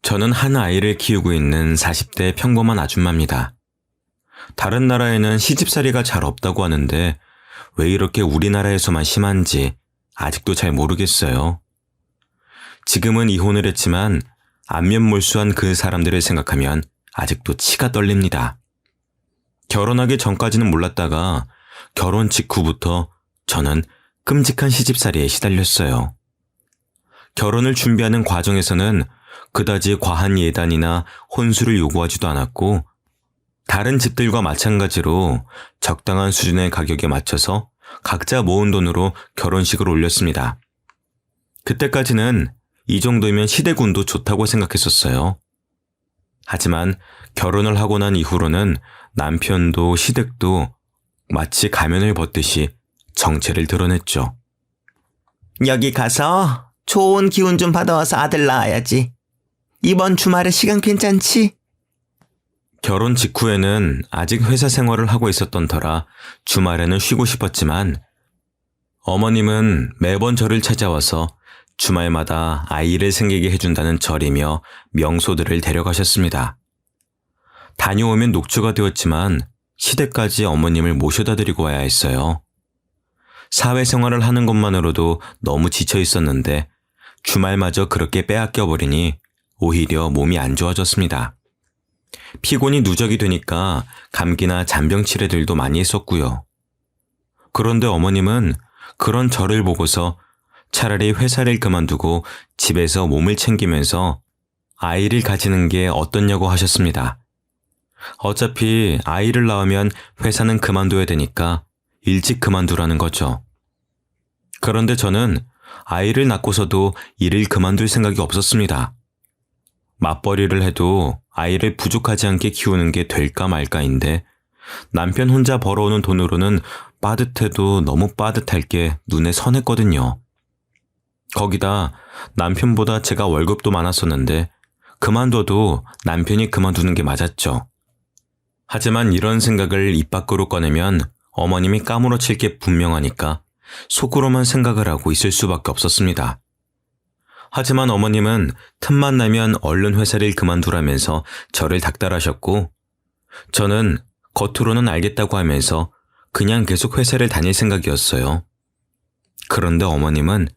저는 한 아이를 키우고 있는 40대 평범한 아줌마입니다. 다른 나라에는 시집살이가 잘 없다고 하는데 왜 이렇게 우리나라에서만 심한지 아직도 잘 모르겠어요. 지금은 이혼을 했지만 안면몰수한 그 사람들을 생각하면 아직도 치가 떨립니다. 결혼하기 전까지는 몰랐다가 결혼 직후부터 저는 끔찍한 시집살이에 시달렸어요. 결혼을 준비하는 과정에서는 그다지 과한 예단이나 혼수를 요구하지도 않았고 다른 집들과 마찬가지로 적당한 수준의 가격에 맞춰서 각자 모은 돈으로 결혼식을 올렸습니다. 그때까지는 이 정도면 시댁운도 좋다고 생각했었어요. 하지만 결혼을 하고 난 이후로는 남편도 시댁도 마치 가면을 벗듯이 정체를 드러냈죠. 여기 가서 좋은 기운 좀 받아와서 아들 낳아야지. 이번 주말에 시간 괜찮지? 결혼 직후에는 아직 회사 생활을 하고 있었던 터라 주말에는 쉬고 싶었지만 어머님은 매번 저를 찾아와서 주말마다 아이를 생기게 해준다는 절이며 명소들을 데려가셨습니다. 다녀오면 녹초가 되었지만 시댁까지 어머님을 모셔다 드리고 와야 했어요. 사회생활을 하는 것만으로도 너무 지쳐 있었는데 주말마저 그렇게 빼앗겨 버리니 오히려 몸이 안 좋아졌습니다. 피곤이 누적이 되니까 감기나 잔병 치레들도 많이 했었고요. 그런데 어머님은 그런 저를 보고서 차라리 회사를 그만두고 집에서 몸을 챙기면서 아이를 가지는 게 어떻냐고 하셨습니다. 어차피 아이를 낳으면 회사는 그만둬야 되니까 일찍 그만두라는 거죠. 그런데 저는 아이를 낳고서도 일을 그만둘 생각이 없었습니다. 맞벌이를 해도 아이를 부족하지 않게 키우는 게 될까 말까인데 남편 혼자 벌어오는 돈으로는 빠듯해도 너무 빠듯할 게 눈에 선했거든요. 거기다 남편보다 제가 월급도 많았었는데 그만둬도 남편이 그만두는 게 맞았죠. 하지만 이런 생각을 입 밖으로 꺼내면 어머님이 까무러칠 게 분명하니까 속으로만 생각을 하고 있을 수밖에 없었습니다. 하지만 어머님은 틈만 나면 얼른 회사를 그만두라면서 저를 닥달하셨고 저는 겉으로는 알겠다고 하면서 그냥 계속 회사를 다닐 생각이었어요. 그런데 어머님은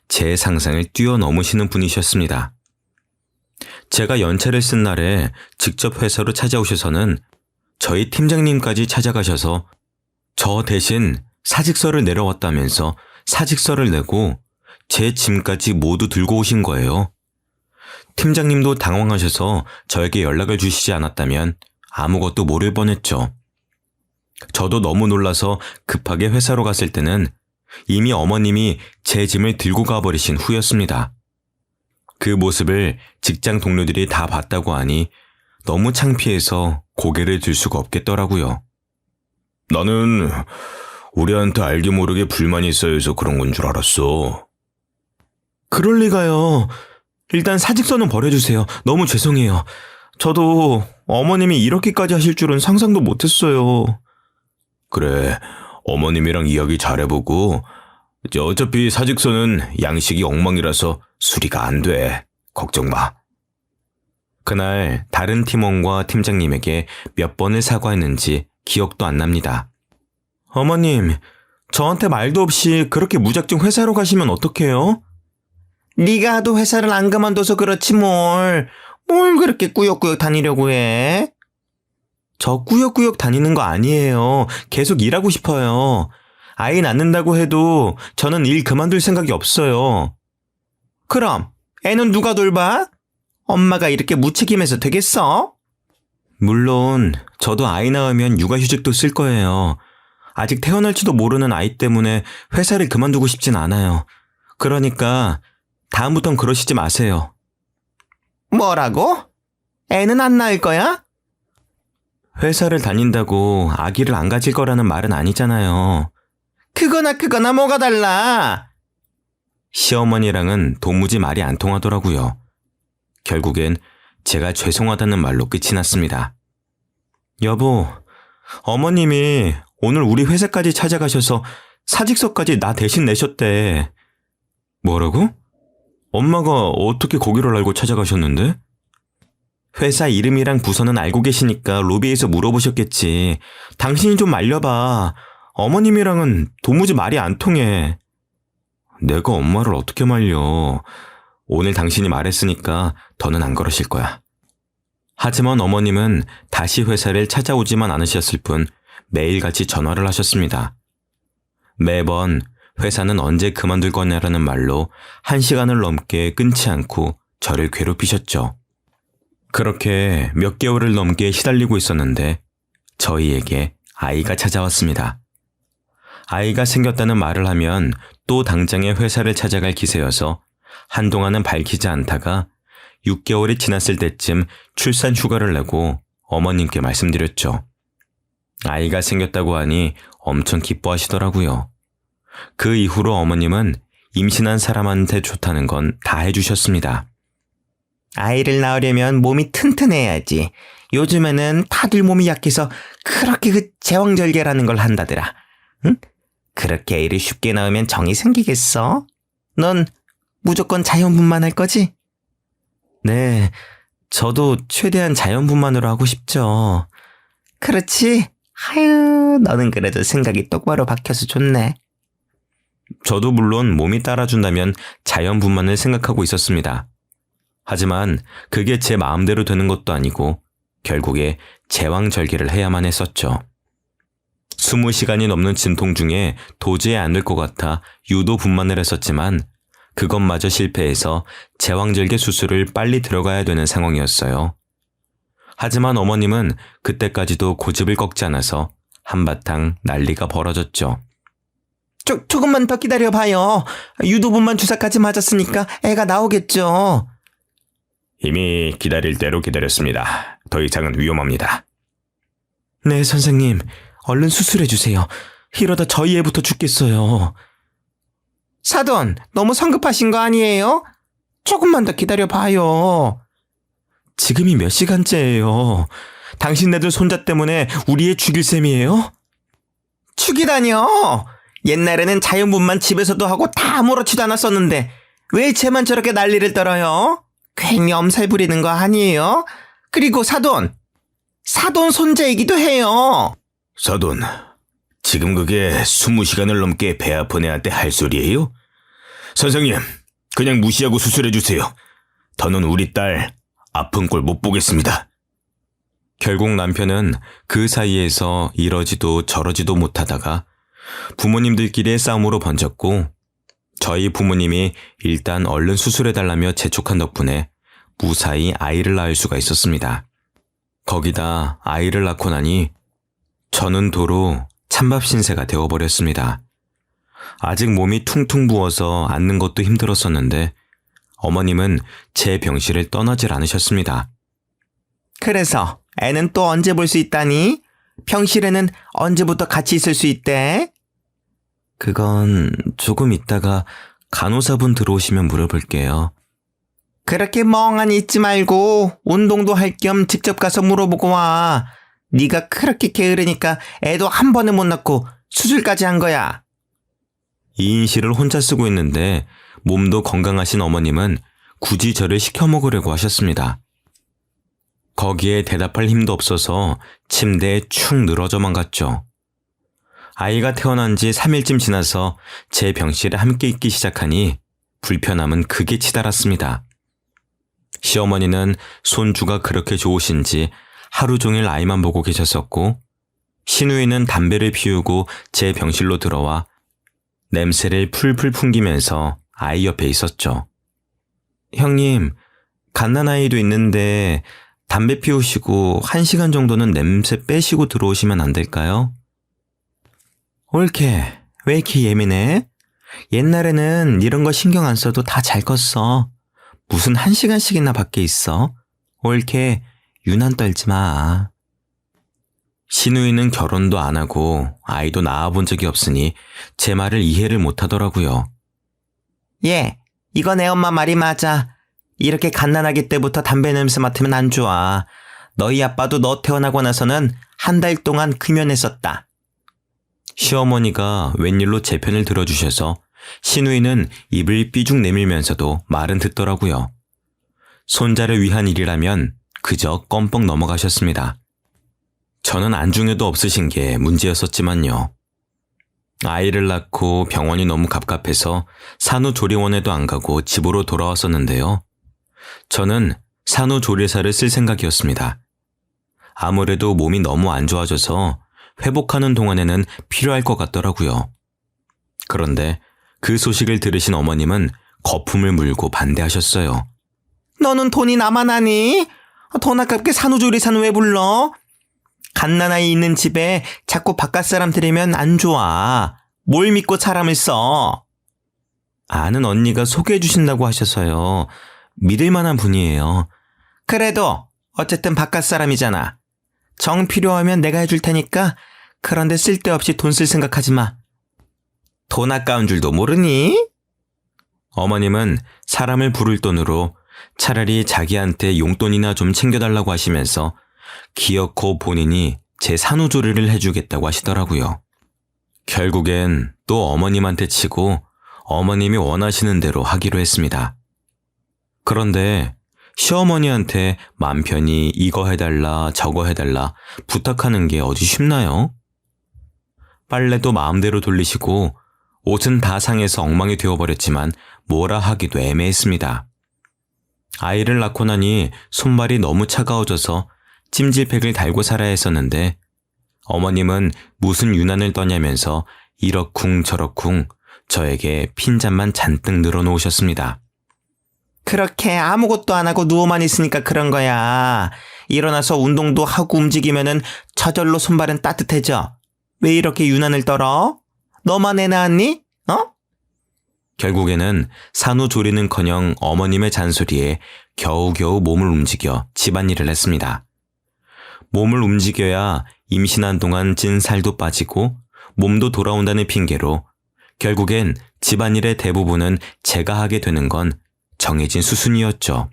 제 상상을 뛰어넘으시는 분이셨습니다. 제가 연차를 쓴 날에 직접 회사로 찾아오셔서는 저희 팀장님까지 찾아가셔서 저 대신 사직서를 내려왔다면서 사직서를 내고 제 짐까지 모두 들고 오신 거예요. 팀장님도 당황하셔서 저에게 연락을 주시지 않았다면 아무것도 모를 뻔했죠. 저도 너무 놀라서 급하게 회사로 갔을 때는 이미 어머님이 제 짐을 들고 가버리신 후였습니다. 그 모습을 직장 동료들이 다 봤다고 하니 너무 창피해서 고개를 들 수가 없겠더라고요. 나는 우리한테 알게 모르게 불만이 쌓여서 그런 건 줄 알았어. 그럴 리가요. 일단 사직서는 버려주세요. 너무 죄송해요. 저도 어머님이 이렇게까지 하실 줄은 상상도 못했어요. 그래, 어머님이랑 이야기 잘해보고 어차피 사직서는 양식이 엉망이라서 수리가 안 돼. 걱정 마. 그날 다른 팀원과 팀장님에게 몇 번을 사과했는지 기억도 안 납니다. 어머님, 저한테 말도 없이 그렇게 무작정 회사로 가시면 어떡해요? 네가 하도 회사를 안 그만둬서 그렇지 뭘 그렇게 꾸역꾸역 다니려고 해? 저 꾸역꾸역 다니는 거 아니에요. 계속 일하고 싶어요. 아이 낳는다고 해도 저는 일 그만둘 생각이 없어요. 그럼 애는 누가 돌봐? 엄마가 이렇게 무책임해서 되겠어? 물론 저도 아이 낳으면 육아휴직도 쓸 거예요. 아직 태어날지도 모르는 아이 때문에 회사를 그만두고 싶진 않아요. 그러니까 다음부턴 그러시지 마세요. 뭐라고? 애는 안 낳을 거야? 회사를 다닌다고 아기를 안 가질 거라는 말은 아니잖아요. 그거나 뭐가 달라? 시어머니랑은 도무지 말이 안 통하더라고요. 결국엔 제가 죄송하다는 말로 끝이 났습니다. 여보, 어머님이 오늘 우리 회사까지 찾아가셔서 사직서까지 나 대신 내셨대. 뭐라고? 엄마가 어떻게 거기를 알고 찾아가셨는데? 회사 이름이랑 부서는 알고 계시니까 로비에서 물어보셨겠지. 당신이 좀 말려봐. 어머님이랑은 도무지 말이 안 통해. 내가 엄마를 어떻게 말려. 오늘 당신이 말했으니까 더는 안 그러실 거야. 하지만 어머님은 다시 회사를 찾아오지만 않으셨을 뿐 매일같이 전화를 하셨습니다. 매번 회사는 언제 그만둘 거냐라는 말로 1시간을 넘게 끊지 않고 저를 괴롭히셨죠. 그렇게 몇 개월을 넘게 시달리고 있었는데 저희에게 아이가 찾아왔습니다. 아이가 생겼다는 말을 하면 또 당장에 회사를 찾아갈 기세여서 한동안은 밝히지 않다가 6개월이 지났을 때쯤 출산 휴가를 내고 어머님께 말씀드렸죠. 아이가 생겼다고 하니 엄청 기뻐하시더라고요. 그 이후로 어머님은 임신한 사람한테 좋다는 건 다 해주셨습니다. 아이를 낳으려면 몸이 튼튼해야지. 요즘에는 다들 몸이 약해서 그렇게 그 제왕절개라는 걸 한다더라. 응? 그렇게 애를 쉽게 낳으면 정이 생기겠어? 넌 무조건 자연분만할 거지? 네, 저도 최대한 자연분만으로 하고 싶죠. 그렇지? 아유, 너는 그래도 생각이 똑바로 박혀서 좋네. 저도 물론 몸이 따라준다면 자연분만을 생각하고 있었습니다. 하지만 그게 제 마음대로 되는 것도 아니고 결국에 제왕절개를 해야만 했었죠. 20시간이 넘는 진통 중에 도저히 안 될 것 같아 유도 분만을 했었지만 그것마저 실패해서 제왕절개 수술을 빨리 들어가야 되는 상황이었어요. 하지만 어머님은 그때까지도 고집을 꺾지 않아서 한바탕 난리가 벌어졌죠. 조금만 더 기다려봐요. 유도분만 주사까지 맞았으니까 애가 나오겠죠. 이미 기다릴 대로 기다렸습니다. 더 이상은 위험합니다. 네, 선생님. 얼른 수술해주세요. 이러다 저희 애부터 죽겠어요. 사돈, 너무 성급하신 거 아니에요? 조금만 더 기다려봐요. 지금이 몇 시간째예요? 당신네들 손자 때문에 우리 애 죽일 셈이에요? 죽이다뇨! 옛날에는 자연분만 집에서도 하고 다 아무렇지도 않았었는데 왜 쟤만 저렇게 난리를 떨어요? 괜히 엄살 부리는 거 아니에요? 그리고 사돈 손자이기도 해요. 사돈, 지금 그게 20시간을 넘게 배 아픈 애한테 할 소리예요? 선생님, 그냥 무시하고 수술해주세요. 더는 우리 딸 아픈 꼴 못 보겠습니다. 결국 남편은 그 사이에서 이러지도 저러지도 못하다가 부모님들끼리의 싸움으로 번졌고 저희 부모님이 일단 얼른 수술해달라며 재촉한 덕분에 무사히 아이를 낳을 수가 있었습니다. 거기다 아이를 낳고 나니 저는 도로 찬밥 신세가 되어버렸습니다. 아직 몸이 퉁퉁 부어서 앉는 것도 힘들었었는데 어머님은 제 병실을 떠나질 않으셨습니다. 그래서 애는 또 언제 볼 수 있다니? 병실에는 언제부터 같이 있을 수 있대? 그건 조금 있다가 간호사분 들어오시면 물어볼게요. 그렇게 멍하니 있지 말고 운동도 할 겸 직접 가서 물어보고 와. 네가 그렇게 게으르니까 애도 한 번에 못 낳고 수술까지 한 거야. 2인실을 혼자 쓰고 있는데 몸도 건강하신 어머님은 굳이 저를 시켜 먹으려고 하셨습니다. 거기에 대답할 힘도 없어서 침대에 축 늘어져만 갔죠. 아이가 태어난 지 3일쯤 지나서 제 병실에 함께 있기 시작하니 불편함은 극에 치달았습니다. 시어머니는 손주가 그렇게 좋으신지 하루 종일 아이만 보고 계셨었고 시누이는 담배를 피우고 제 병실로 들어와 냄새를 풀풀 풍기면서 아이 옆에 있었죠. 형님, 갓난아이도 있는데 담배 피우시고 1시간 정도는 냄새 빼시고 들어오시면 안 될까요? 옳게, 왜 이렇게 예민해? 옛날에는 이런 거 신경 안 써도 다 잘 컸어. 무슨 1시간씩이나 밖에 있어? 옳게, 유난 떨지 마. 시누이는 결혼도 안 하고 아이도 낳아본 적이 없으니 제 말을 이해를 못 하더라고요. 예, 이거 내 엄마 말이 맞아. 이렇게 갓난아기 때부터 담배 냄새 맡으면 안 좋아. 너희 아빠도 너 태어나고 나서는 한 달 동안 금연했었다. 시어머니가 웬일로 제 편을 들어주셔서 시누이는 입을 삐죽 내밀면서도 말은 듣더라고요. 손자를 위한 일이라면 그저 껌뻑 넘어가셨습니다. 저는 안중에도 없으신 게 문제였었지만요. 아이를 낳고 병원이 너무 갑갑해서 산후조리원에도 안 가고 집으로 돌아왔었는데요. 저는 산후조리사를 쓸 생각이었습니다. 아무래도 몸이 너무 안 좋아져서 회복하는 동안에는 필요할 것 같더라고요. 그런데 그 소식을 들으신 어머님은 거품을 물고 반대하셨어요. 너는 돈이 나만 하니? 돈 아깝게 산후조리사는 왜 불러? 갓난아이 있는 집에 자꾸 바깥 사람 들이면 안 좋아. 뭘 믿고 사람을 써? 아는 언니가 소개해 주신다고 하셔서요. 믿을 만한 분이에요. 그래도 어쨌든 바깥 사람이잖아. 정 필요하면 내가 해줄 테니까 그런데 쓸데없이 돈 쓸 생각하지 마. 돈 아까운 줄도 모르니? 어머님은 사람을 부를 돈으로 차라리 자기한테 용돈이나 좀 챙겨달라고 하시면서 기어코 본인이 제 산후조리를 해주겠다고 하시더라고요. 결국엔 또 어머님한테 치고 어머님이 원하시는 대로 하기로 했습니다. 그런데 시어머니한테 맘 편히 이거 해달라 저거 해달라 부탁하는 게 어디 쉽나요? 빨래도 마음대로 돌리시고 옷은 다 상해서 엉망이 되어버렸지만 뭐라 하기도 애매했습니다. 아이를 낳고 나니 손발이 너무 차가워져서 찜질팩을 달고 살아야 했었는데 어머님은 무슨 유난을 떠냐면서 이러쿵 저러쿵 저에게 핀잔만 잔뜩 늘어놓으셨습니다. 그렇게 아무것도 안 하고 누워만 있으니까 그런 거야. 일어나서 운동도 하고 움직이면은 저절로 손발은 따뜻해져. 왜 이렇게 유난을 떨어? 너만 애 낳았니? 결국에는 산후조리는커녕 어머님의 잔소리에 겨우겨우 몸을 움직여 집안일을 했습니다. 몸을 움직여야 임신한 동안 찐 살도 빠지고 몸도 돌아온다는 핑계로 결국엔 집안일의 대부분은 제가 하게 되는 건 정해진 수순이었죠.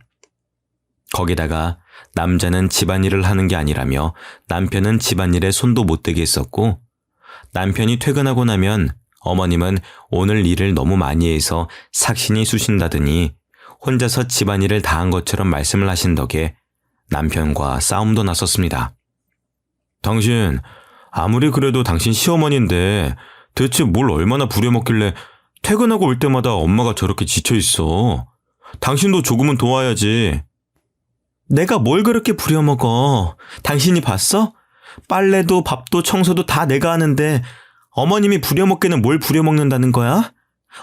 거기다가 남자는 집안일을 하는 게 아니라며 남편은 집안일에 손도 못 대게 했었고 남편이 퇴근하고 나면 어머님은 오늘 일을 너무 많이 해서 삭신이 쑤신다더니 혼자서 집안일을 다 한 것처럼 말씀을 하신 덕에 남편과 싸움도 났었습니다. 당신 아무리 그래도 당신 시어머니인데 대체 뭘 얼마나 부려먹길래 퇴근하고 올 때마다 엄마가 저렇게 지쳐있어. 당신도 조금은 도와야지. 내가 뭘 그렇게 부려먹어. 당신이 봤어? 빨래도 밥도 청소도 다 내가 하는데 어머님이 부려먹기는 뭘 부려먹는다는 거야?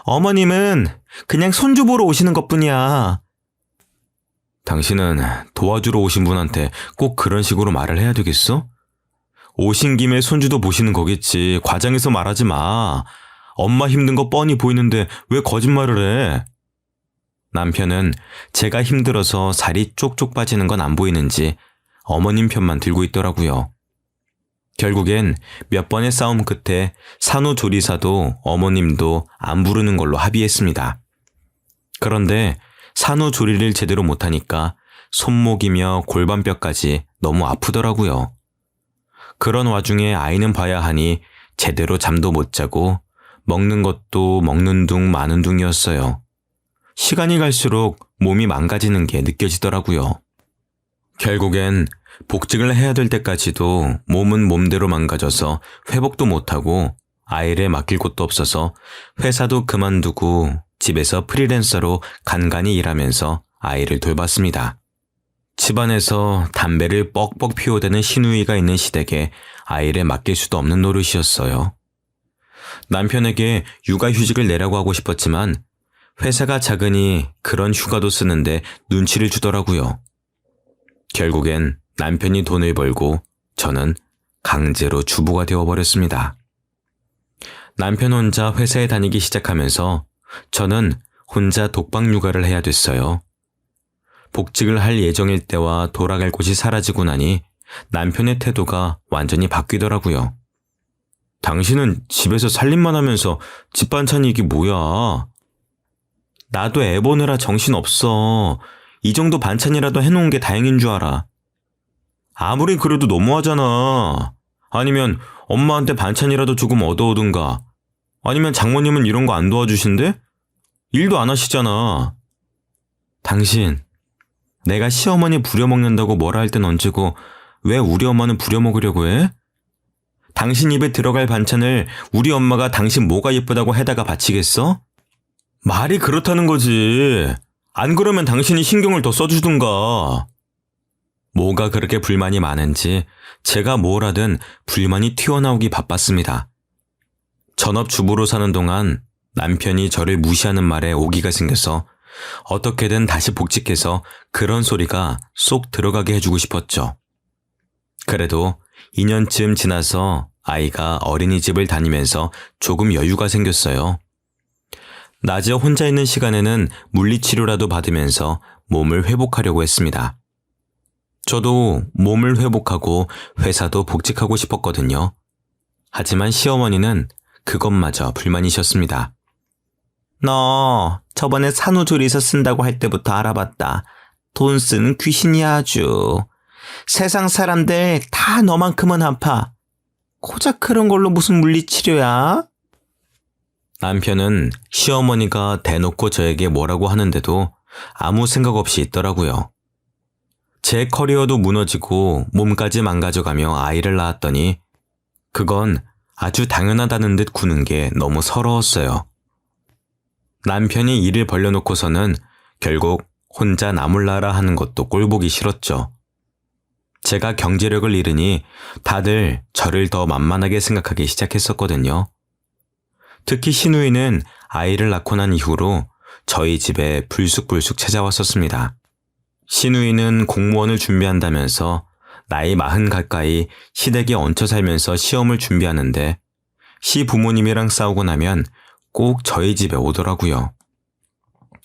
어머님은 그냥 손주 보러 오시는 것뿐이야. 당신은 도와주러 오신 분한테 꼭 그런 식으로 말을 해야 되겠어? 오신 김에 손주도 보시는 거겠지. 과장해서 말하지 마. 엄마 힘든 거 뻔히 보이는데 왜 거짓말을 해? 남편은 제가 힘들어서 살이 쪽쪽 빠지는 건 안 보이는지 어머님 편만 들고 있더라고요. 결국엔 몇 번의 싸움 끝에 산후조리사도 어머님도 안 부르는 걸로 합의했습니다. 그런데 산후조리를 제대로 못하니까 손목이며 골반뼈까지 너무 아프더라고요. 그런 와중에 아이는 봐야 하니 제대로 잠도 못 자고 먹는 것도 먹는 둥 마는 둥이었어요. 시간이 갈수록 몸이 망가지는 게 느껴지더라고요. 결국엔 복직을 해야 될 때까지도 몸은 몸대로 망가져서 회복도 못하고 아이를 맡길 곳도 없어서 회사도 그만두고 집에서 프리랜서로 간간히 일하면서 아이를 돌봤습니다. 집안에서 담배를 뻑뻑 피워대는 시누이가 있는 시댁에 아이를 맡길 수도 없는 노릇이었어요. 남편에게 육아휴직을 내라고 하고 싶었지만 회사가 작으니 그런 휴가도 쓰는데 눈치를 주더라고요. 결국엔 남편이 돈을 벌고 저는 강제로 주부가 되어버렸습니다. 남편 혼자 회사에 다니기 시작하면서 저는 혼자 독박 육아를 해야 됐어요. 복직을 할 예정일 때와 돌아갈 곳이 사라지고 나니 남편의 태도가 완전히 바뀌더라고요. 당신은 집에서 살림만 하면서 집 반찬이 이게 뭐야? 나도 애 보느라 정신없어. 이 정도 반찬이라도 해놓은 게 다행인 줄 알아. 아무리 그래도 너무하잖아. 아니면 엄마한테 반찬이라도 조금 얻어오든가. 아니면 장모님은 이런 거 안 도와주신대? 일도 안 하시잖아. 당신, 내가 시어머니 부려먹는다고 뭐라 할 땐 언제고 왜 우리 엄마는 부려먹으려고 해? 당신 입에 들어갈 반찬을 우리 엄마가 당신 뭐가 예쁘다고 해다가 바치겠어? 말이 그렇다는 거지. 안 그러면 당신이 신경을 더 써주든가. 뭐가 그렇게 불만이 많은지 제가 뭘 하든 불만이 튀어나오기 바빴습니다. 전업주부로 사는 동안 남편이 저를 무시하는 말에 오기가 생겨서 어떻게든 다시 복직해서 그런 소리가 쏙 들어가게 해주고 싶었죠. 그래도 2년쯤 지나서 아이가 어린이집을 다니면서 조금 여유가 생겼어요. 낮에 혼자 있는 시간에는 물리치료라도 받으면서 몸을 회복하려고 했습니다. 저도 몸을 회복하고 회사도 복직하고 싶었거든요. 하지만 시어머니는 그것마저 불만이셨습니다. 너 저번에 산후조리사 쓴다고 할 때부터 알아봤다. 돈 쓰는 귀신이야 아주. 세상 사람들 다 너만큼은 아파. 고작 그런 걸로 무슨 물리치료야? 남편은 시어머니가 대놓고 저에게 뭐라고 하는데도 아무 생각 없이 있더라고요. 제 커리어도 무너지고 몸까지 망가져가며 아이를 낳았더니 그건 아주 당연하다는 듯 구는 게 너무 서러웠어요. 남편이 일을 벌려놓고서는 결국 혼자 나몰라라 하는 것도 꼴보기 싫었죠. 제가 경제력을 잃으니 다들 저를 더 만만하게 생각하기 시작했었거든요. 특히 시누이는 아이를 낳고 난 이후로 저희 집에 불쑥불쑥 찾아왔었습니다. 시누이는 공무원을 준비한다면서 나이 40 가까이 시댁에 얹혀 살면서 시험을 준비하는데 시부모님이랑 싸우고 나면 꼭 저희 집에 오더라고요.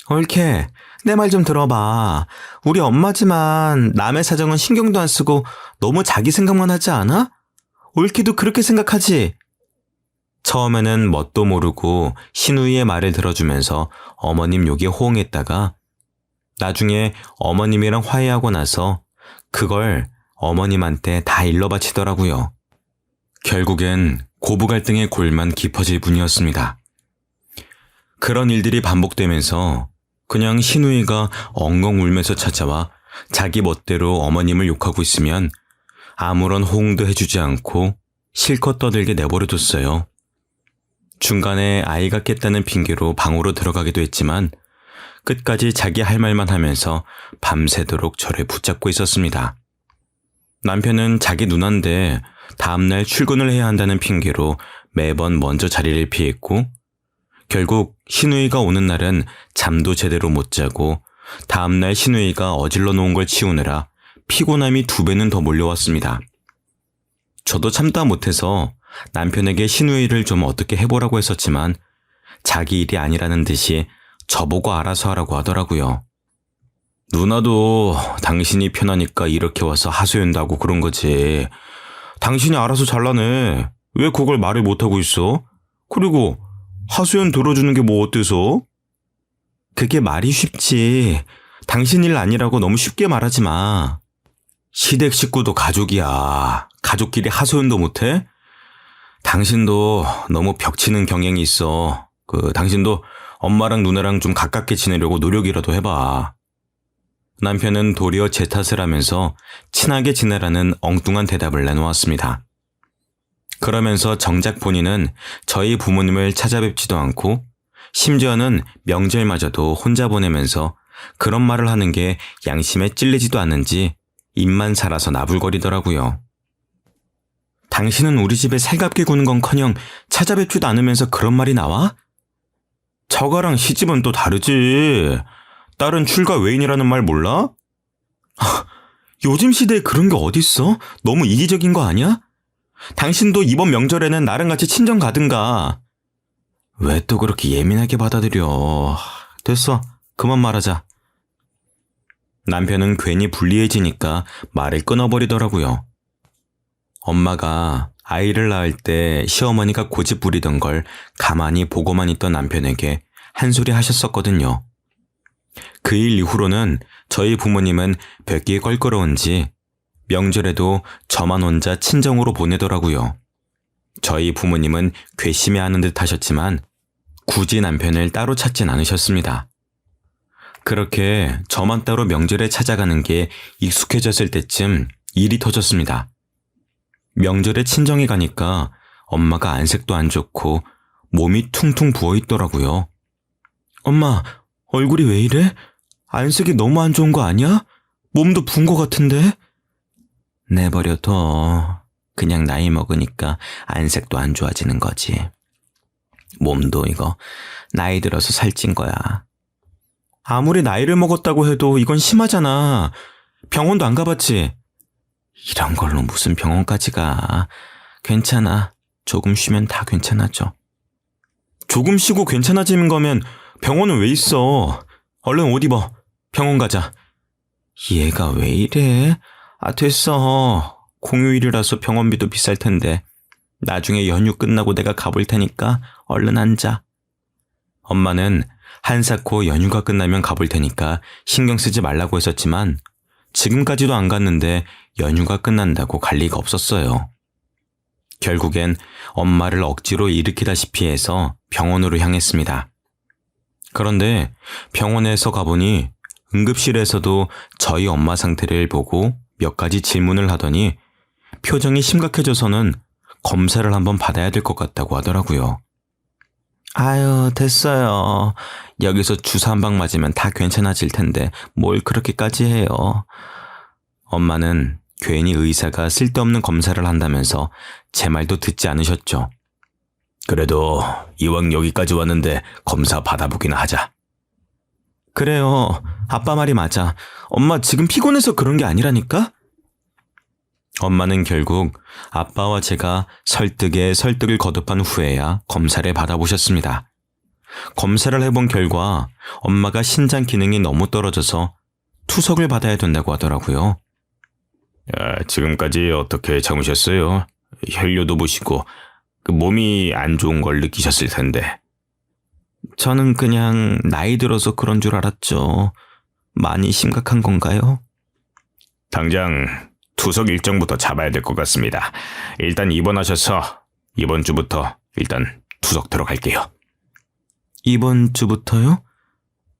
옳게 내 말 좀 들어봐. 우리 엄마지만 남의 사정은 신경도 안 쓰고 너무 자기 생각만 하지 않아? 옳게도 그렇게 생각하지? 처음에는 뭣도 모르고 시누이의 말을 들어주면서 어머님 욕에 호응했다가 나중에 어머님이랑 화해하고 나서 그걸 어머님한테 다 일러바치더라고요. 결국엔 고부 갈등의 골만 깊어질 뿐이었습니다. 그런 일들이 반복되면서 그냥 시누이가 엉엉 울면서 찾아와 자기 멋대로 어머님을 욕하고 있으면 아무런 호응도 해주지 않고 실컷 떠들게 내버려뒀어요. 중간에 아이가 깼다는 핑계로 방으로 들어가기도 했지만 끝까지 자기 할 말만 하면서 밤새도록 저를 붙잡고 있었습니다. 남편은 자기 누나인데 다음날 출근을 해야 한다는 핑계로 매번 먼저 자리를 피했고 결국 시누이가 오는 날은 잠도 제대로 못 자고 다음날 시누이가 어질러 놓은 걸 치우느라 피곤함이 2배는 더 몰려왔습니다. 저도 참다 못해서 남편에게 시누이를 좀 어떻게 해보라고 했었지만 자기 일이 아니라는 듯이 저보고 알아서 하라고 하더라고요. 누나도 당신이 편하니까 이렇게 와서 하소연다고 그런 거지. 당신이 알아서 잘라내. 왜 그걸 말을 못하고 있어? 그리고 하소연 들어주는 게 뭐 어때서? 그게 말이 쉽지. 당신 일 아니라고 너무 쉽게 말하지 마. 시댁 식구도 가족이야. 가족끼리 하소연도 못해? 당신도 너무 벽치는 경향이 있어. 당신도 엄마랑 누나랑 좀 가깝게 지내려고 노력이라도 해봐. 남편은 도리어 제 탓을 하면서 친하게 지내라는 엉뚱한 대답을 내놓았습니다. 그러면서 정작 본인은 저희 부모님을 찾아뵙지도 않고 심지어는 명절마저도 혼자 보내면서 그런 말을 하는 게 양심에 찔리지도 않는지 입만 살아서 나불거리더라고요. 당신은 우리 집에 살갑게 구는 건커녕 찾아뵙지도 않으면서 그런 말이 나와? 저가랑 시집은 또 다르지. 딸은 출가 외인이라는 말 몰라? 요즘 시대에 그런 게 어딨어? 너무 이기적인 거 아니야? 당신도 이번 명절에는 나랑 같이 친정 가든가. 왜 또 그렇게 예민하게 받아들여. 됐어. 그만 말하자. 남편은 괜히 불리해지니까 말을 끊어버리더라고요. 엄마가 아이를 낳을 때 시어머니가 고집 부리던 걸 가만히 보고만 있던 남편에게 한 소리 하셨었거든요. 그 일 이후로는 저희 부모님은 뵙기 껄끄러운지 명절에도 저만 혼자 친정으로 보내더라고요. 저희 부모님은 괘씸해하는 듯 하셨지만 굳이 남편을 따로 찾진 않으셨습니다. 그렇게 저만 따로 명절에 찾아가는 게 익숙해졌을 때쯤 일이 터졌습니다. 명절에 친정에 가니까 엄마가 안색도 안 좋고 몸이 퉁퉁 부어있더라고요. 엄마, 얼굴이 왜 이래? 안색이 너무 안 좋은 거 아니야? 몸도 부은 거 같은데? 내버려둬. 그냥 나이 먹으니까 안색도 안 좋아지는 거지. 몸도 이거 나이 들어서 살찐 거야. 아무리 나이를 먹었다고 해도 이건 심하잖아. 병원도 안 가봤지? 이런 걸로 무슨 병원까지 가. 괜찮아. 조금 쉬면 다 괜찮아져. 조금 쉬고 괜찮아지는 거면 병원은 왜 있어? 얼른 옷 입어. 병원 가자. 얘가 왜 이래? 됐어. 공휴일이라서 병원비도 비쌀 텐데. 나중에 연휴 끝나고 내가 가볼 테니까 얼른 앉아. 엄마는 한사코 연휴가 끝나면 가볼 테니까 신경 쓰지 말라고 했었지만 지금까지도 안 갔는데 연휴가 끝난다고 갈 리가 없었어요. 결국엔 엄마를 억지로 일으키다시피 해서 병원으로 향했습니다. 그런데 병원에서 가보니 응급실에서도 저희 엄마 상태를 보고 몇 가지 질문을 하더니 표정이 심각해져서는 검사를 한번 받아야 될 것 같다고 하더라고요. 아유, 됐어요. 여기서 주사 한 방 맞으면 다 괜찮아질 텐데 뭘 그렇게까지 해요. 엄마는 괜히 의사가 쓸데없는 검사를 한다면서 제 말도 듣지 않으셨죠. 그래도 이왕 여기까지 왔는데 검사 받아보기나 하자. 그래요. 아빠 말이 맞아. 엄마 지금 피곤해서 그런 게 아니라니까? 엄마는 결국 아빠와 제가 설득에 설득을 거듭한 후에야 검사를 받아보셨습니다. 검사를 해본 결과 엄마가 신장 기능이 너무 떨어져서 투석을 받아야 된다고 하더라고요. 지금까지 어떻게 참으셨어요? 혈뇨도 보시고 몸이 안 좋은 걸 느끼셨을 텐데. 저는 그냥 나이 들어서 그런 줄 알았죠. 많이 심각한 건가요? 당장 투석 일정부터 잡아야 될 것 같습니다. 일단 입원하셔서 이번 주부터 일단 투석 들어갈게요. 이번 주부터요?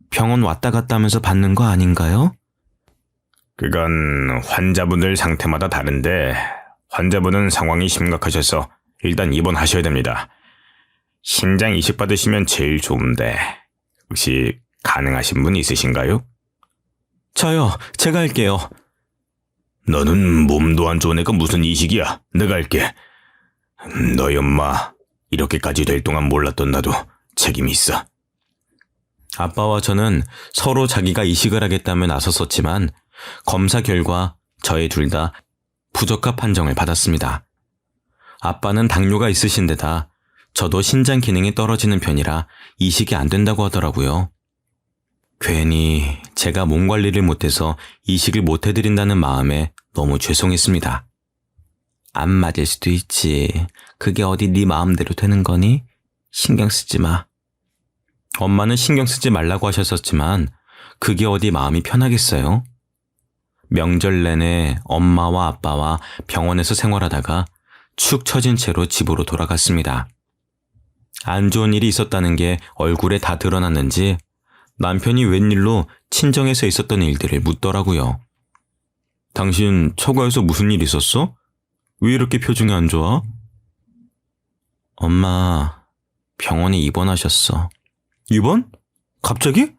병원 왔다 갔다 하면서 받는 거 아닌가요? 그건 환자분들 상태마다 다른데 환자분은 상황이 심각하셔서 일단 입원하셔야 됩니다. 신장 이식 받으시면 제일 좋은데 혹시 가능하신 분 있으신가요? 저요. 제가 할게요. 너는 몸도 안 좋은 애가 무슨 이식이야. 내가 할게. 너희 엄마 이렇게까지 될 동안 몰랐던 나도 책임이 있어. 아빠와 저는 서로 자기가 이식을 하겠다며 나섰었지만 검사 결과 저희 둘 다 부적합 판정을 받았습니다. 아빠는 당뇨가 있으신 데다 저도 신장 기능이 떨어지는 편이라 이식이 안 된다고 하더라고요. 괜히 제가 몸 관리를 못해서 이식을 못 해드린다는 마음에 너무 죄송했습니다. 안 맞을 수도 있지. 그게 어디 네 마음대로 되는 거니? 신경 쓰지 마. 엄마는 신경 쓰지 말라고 하셨었지만 그게 어디 마음이 편하겠어요? 명절 내내 엄마와 아빠와 병원에서 생활하다가 축 처진 채로 집으로 돌아갔습니다. 안 좋은 일이 있었다는 게 얼굴에 다 드러났는지 남편이 웬일로 친정에서 있었던 일들을 묻더라고요. 당신 처가에서 무슨 일 있었어? 왜 이렇게 표정이 안 좋아? 엄마, 병원에 입원하셨어. 입원? 갑자기?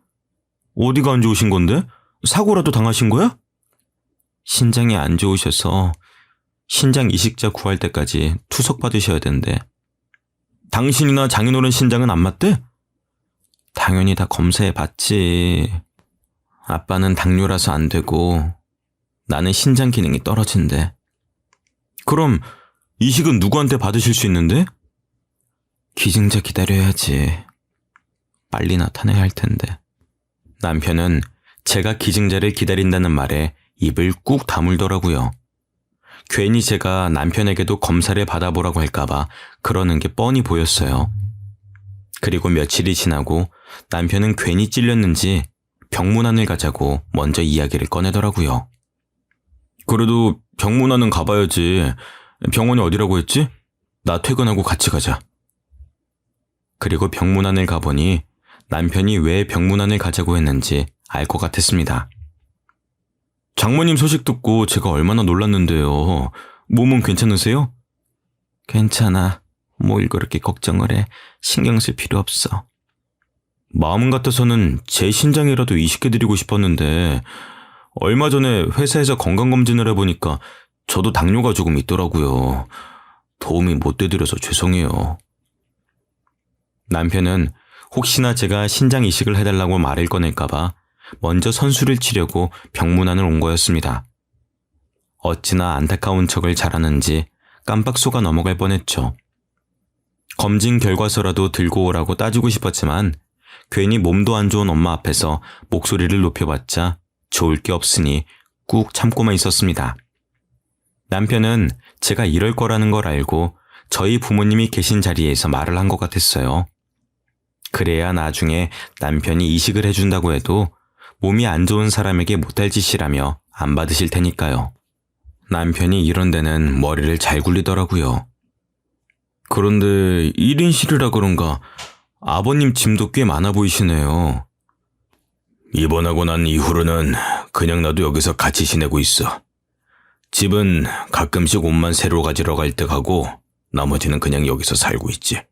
어디가 안 좋으신 건데? 사고라도 당하신 거야? 신장이 안 좋으셔서 신장 이식자 구할 때까지 투석 받으셔야 된대. 당신이나 장인어른 신장은 안 맞대? 당연히 다 검사해 봤지. 아빠는 당뇨라서 안 되고 나는 신장 기능이 떨어진대. 그럼 이식은 누구한테 받으실 수 있는데? 기증자 기다려야지. 빨리 나타나야 할 텐데. 남편은 제가 기증자를 기다린다는 말에 입을 꾹 다물더라고요. 괜히 제가 남편에게도 검사를 받아보라고 할까봐 그러는 게 뻔히 보였어요. 그리고 며칠이 지나고 남편은 괜히 찔렸는지 병문안을 가자고 먼저 이야기를 꺼내더라고요. 그래도 병문안은 가봐야지. 병원이 어디라고 했지? 나 퇴근하고 같이 가자. 그리고 병문안을 가보니 남편이 왜 병문안을 가자고 했는지 알 것 같았습니다. 장모님 소식 듣고 제가 얼마나 놀랐는데요. 몸은 괜찮으세요? 괜찮아. 뭘 그렇게 걱정을 해. 신경 쓸 필요 없어. 마음 같아서는 제 신장이라도 이식해드리고 싶었는데 얼마 전에 회사에서 건강검진을 해보니까 저도 당뇨가 조금 있더라고요. 도움이 못 돼드려서 죄송해요. 남편은 혹시나 제가 신장 이식을 해달라고 말을 꺼낼까봐 먼저 선수를 치려고 병문안을 온 거였습니다. 어찌나 안타까운 척을 잘하는지 깜빡 속아 넘어갈 뻔했죠. 검진 결과서라도 들고 오라고 따지고 싶었지만 괜히 몸도 안 좋은 엄마 앞에서 목소리를 높여봤자 좋을 게 없으니 꾹 참고만 있었습니다. 남편은 제가 이럴 거라는 걸 알고 저희 부모님이 계신 자리에서 말을 한 것 같았어요. 그래야 나중에 남편이 이식을 해준다고 해도 몸이 안 좋은 사람에게 못할 짓이라며 안 받으실 테니까요. 남편이 이런 데는 머리를 잘 굴리더라고요. 그런데 1인실이라 그런가 아버님 짐도 꽤 많아 보이시네요. 입원하고 난 이후로는 그냥 나도 여기서 같이 지내고 있어. 집은 가끔씩 옷만 새로 가지러 갈 때 가고 나머지는 그냥 여기서 살고 있지.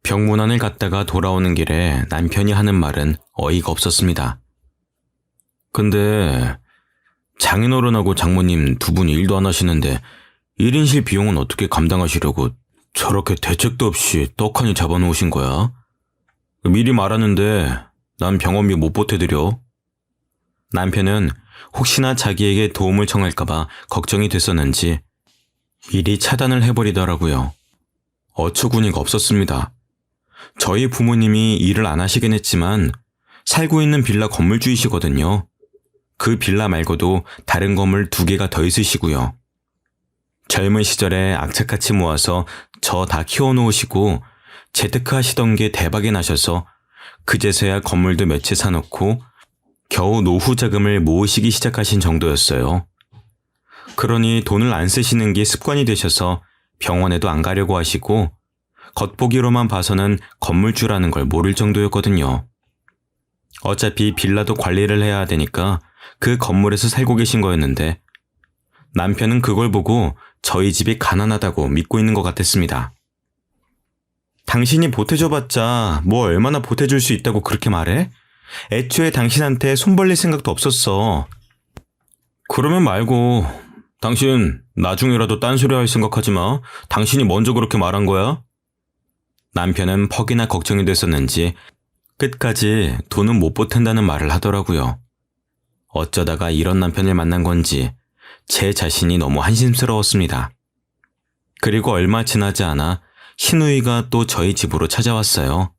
병문안을 갔다가 돌아오는 길에 남편이 하는 말은 어이가 없었습니다. 근데 장인어른하고 장모님 두 분 일도 안 하시는데 1인실 비용은 어떻게 감당하시려고 저렇게 대책도 없이 떡하니 잡아놓으신 거야? 미리 말하는데 난 병원비 못 보태드려. 남편은 혹시나 자기에게 도움을 청할까봐 걱정이 됐었는지 미리 차단을 해버리더라고요. 어처구니가 없었습니다. 저희 부모님이 일을 안 하시긴 했지만 살고 있는 빌라 건물주이시거든요. 그 빌라 말고도 다른 건물 2개가 더 있으시고요. 젊은 시절에 악착같이 모아서 저 다 키워놓으시고 재테크 하시던 게 대박이 나셔서 그제서야 건물도 몇 채 사놓고 겨우 노후 자금을 모으시기 시작하신 정도였어요. 그러니 돈을 안 쓰시는 게 습관이 되셔서 병원에도 안 가려고 하시고 겉보기로만 봐서는 건물주라는 걸 모를 정도였거든요. 어차피 빌라도 관리를 해야 되니까 그 건물에서 살고 계신 거였는데 남편은 그걸 보고 저희 집이 가난하다고 믿고 있는 것 같았습니다. 당신이 보태줘봤자 뭐 얼마나 보태줄 수 있다고 그렇게 말해? 애초에 당신한테 손 벌릴 생각도 없었어. 그러면 말고 당신 나중에라도 딴소리 할 생각하지 마. 당신이 먼저 그렇게 말한 거야? 남편은 퍽이나 걱정이 됐었는지 끝까지 돈은 못 보탠다는 말을 하더라고요. 어쩌다가 이런 남편을 만난 건지 제 자신이 너무 한심스러웠습니다. 그리고 얼마 지나지 않아 신우이가 또 저희 집으로 찾아왔어요.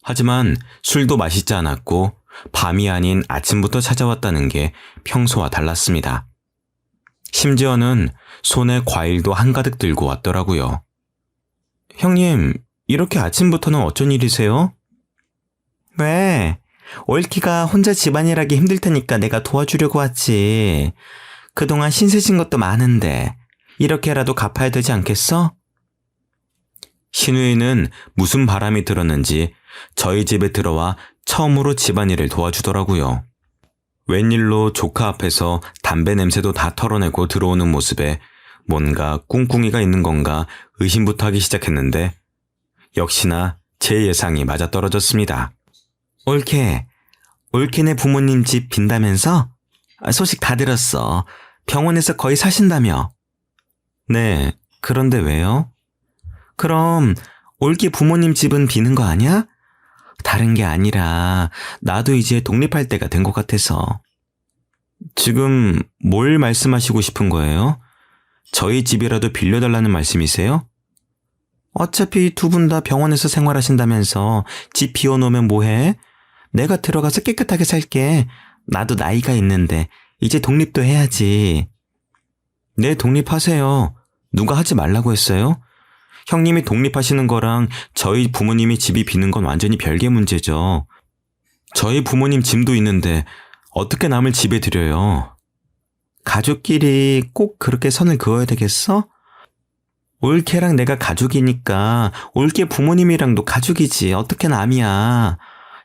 하지만 술도 마시지 않았고 밤이 아닌 아침부터 찾아왔다는 게 평소와 달랐습니다. 심지어는 손에 과일도 한가득 들고 왔더라고요. 형님, 이렇게 아침부터는 어쩐 일이세요? 왜? 올키가 혼자 집안일하기 힘들 테니까 내가 도와주려고 왔지. 그동안 신세진 것도 많은데 이렇게라도 갚아야 되지 않겠어? 신우이는 무슨 바람이 들었는지 저희 집에 들어와 처음으로 집안일을 도와주더라고요. 웬일로 조카 앞에서 담배 냄새도 다 털어내고 들어오는 모습에 뭔가 꿍꿍이가 있는 건가 의심부터 하기 시작했는데 역시나 제 예상이 맞아떨어졌습니다. 올케네 부모님 집 빈다면서? 소식 다 들었어. 병원에서 거의 사신다며. 네, 그런데 왜요? 그럼 올케 부모님 집은 비는 거 아니야? 다른 게 아니라 나도 이제 독립할 때가 된 것 같아서. 지금 뭘 말씀하시고 싶은 거예요? 저희 집이라도 빌려달라는 말씀이세요? 어차피 두 분 다 병원에서 생활하신다면서 집 비워놓으면 뭐해? 내가 들어가서 깨끗하게 살게. 나도 나이가 있는데 이제 독립도 해야지. 네, 독립하세요. 누가 하지 말라고 했어요? 형님이 독립하시는 거랑 저희 부모님이 집이 비는 건 완전히 별개 문제죠. 저희 부모님 짐도 있는데 어떻게 남을 집에 들여요? 가족끼리 꼭 그렇게 선을 그어야 되겠어? 올케랑 내가 가족이니까 올케 부모님이랑도 가족이지. 어떻게 남이야.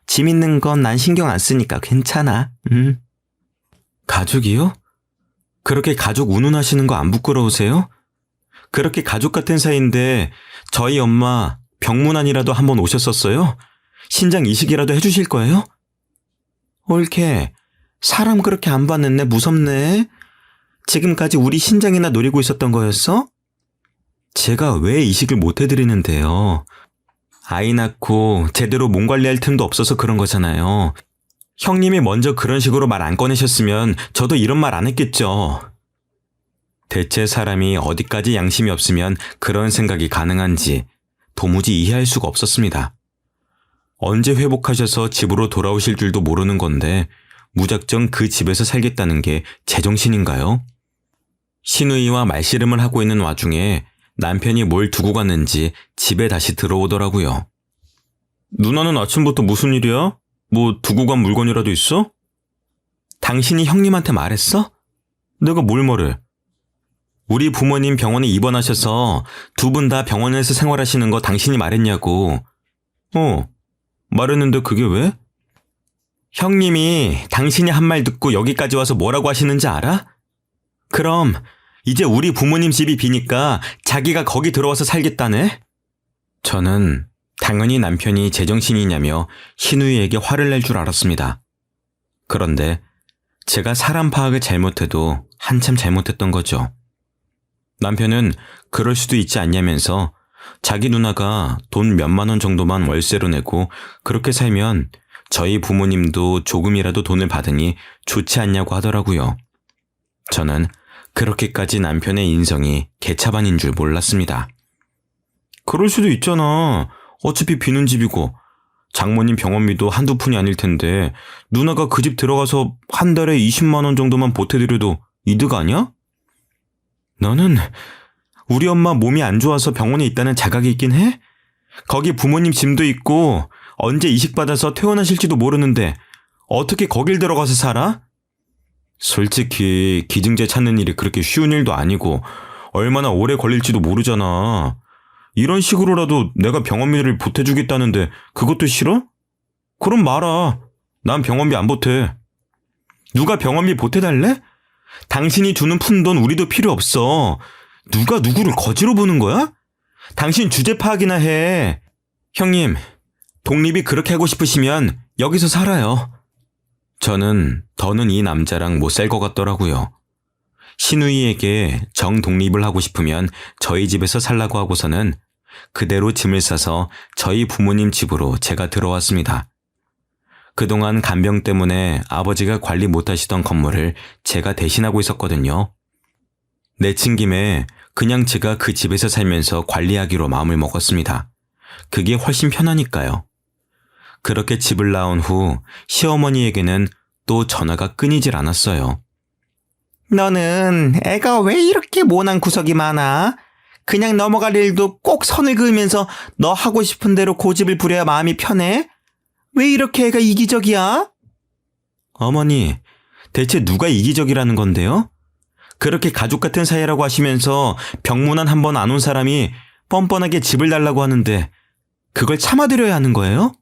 짐 있는 건 난 신경 안 쓰니까 괜찮아. 응? 가족이요? 그렇게 가족 운운하시는 거 안 부끄러우세요? 그렇게 가족 같은 사이인데 저희 엄마 병문안이라도 한번 오셨었어요? 신장 이식이라도 해주실 거예요? 올케, 사람 그렇게 안 봤는데 무섭네. 지금까지 우리 신장이나 노리고 있었던 거였어? 제가 왜 이식을 못 해드리는데요? 아이 낳고 제대로 몸 관리할 틈도 없어서 그런 거잖아요. 형님이 먼저 그런 식으로 말 안 꺼내셨으면 저도 이런 말 안 했겠죠. 대체 사람이 어디까지 양심이 없으면 그런 생각이 가능한지 도무지 이해할 수가 없었습니다. 언제 회복하셔서 집으로 돌아오실 줄도 모르는 건데 무작정 그 집에서 살겠다는 게 제정신인가요? 신우이와 말씨름을 하고 있는 와중에 남편이 뭘 두고 갔는지 집에 다시 들어오더라고요. 누나는 아침부터 무슨 일이야? 뭐 두고 간 물건이라도 있어? 당신이 형님한테 말했어? 내가 뭘 말해? 우리 부모님 병원에 입원하셔서 두 분 다 병원에서 생활하시는 거 당신이 말했냐고. 말했는데 그게 왜? 형님이 당신이 한 말 듣고 여기까지 와서 뭐라고 하시는지 알아? 그럼 이제 우리 부모님 집이 비니까 자기가 거기 들어와서 살겠다네? 저는 당연히 남편이 제정신이냐며 신우이에게 화를 낼 줄 알았습니다. 그런데 제가 사람 파악을 잘못해도 한참 잘못했던 거죠. 남편은 그럴 수도 있지 않냐면서 자기 누나가 돈 몇만 원 정도만 월세로 내고 그렇게 살면 저희 부모님도 조금이라도 돈을 받으니 좋지 않냐고 하더라고요. 저는 그렇게까지 남편의 인성이 개차반인 줄 몰랐습니다. 그럴 수도 있잖아. 어차피 비는 집이고 장모님 병원비도 한두 푼이 아닐 텐데 누나가 그 집 들어가서 한 달에 20만 원 정도만 보태드려도 이득 아니야? 너는 우리 엄마 몸이 안 좋아서 병원에 있다는 자각이 있긴 해? 거기 부모님 짐도 있고 언제 이식받아서 퇴원하실지도 모르는데 어떻게 거길 들어가서 살아? 솔직히 기증제 찾는 일이 그렇게 쉬운 일도 아니고 얼마나 오래 걸릴지도 모르잖아. 이런 식으로라도 내가 병원비를 보태주겠다는데 그것도 싫어? 그럼 말아. 난 병원비 안 보태. 누가 병원비 보태달래? 당신이 주는 푼돈 우리도 필요 없어. 누가 누구를 거지로 보는 거야? 당신 주제 파악이나 해. 형님, 독립이 그렇게 하고 싶으시면 여기서 살아요. 저는 더는 이 남자랑 못 살 것 같더라고요. 신우이에게 정독립을 하고 싶으면 저희 집에서 살라고 하고서는 그대로 짐을 싸서 저희 부모님 집으로 제가 들어왔습니다. 그동안 간병 때문에 아버지가 관리 못하시던 건물을 제가 대신하고 있었거든요. 내친 김에 그냥 제가 그 집에서 살면서 관리하기로 마음을 먹었습니다. 그게 훨씬 편하니까요. 그렇게 집을 나온 후 시어머니에게는 또 전화가 끊이질 않았어요. 너는 애가 왜 이렇게 모난 구석이 많아? 그냥 넘어갈 일도 꼭 선을 그으면서 너 하고 싶은 대로 고집을 부려야 마음이 편해? 왜 이렇게 애가 이기적이야? 어머니, 대체 누가 이기적이라는 건데요? 그렇게 가족 같은 사이라고 하시면서 병문안 한 번 안 온 사람이 뻔뻔하게 집을 달라고 하는데 그걸 참아드려야 하는 거예요?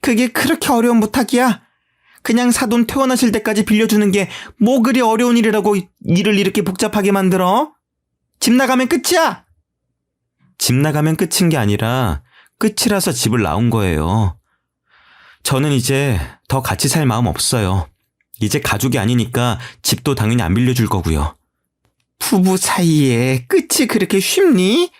그게 그렇게 어려운 부탁이야? 그냥 사돈 퇴원하실 때까지 빌려주는 게 뭐 그리 어려운 일이라고 일을 이렇게 복잡하게 만들어? 집 나가면 끝이야! 집 나가면 끝인 게 아니라 끝이라서 집을 나온 거예요. 저는 이제 더 같이 살 마음 없어요. 이제 가족이 아니니까 집도 당연히 안 빌려줄 거고요. 부부 사이에 끝이 그렇게 쉽니?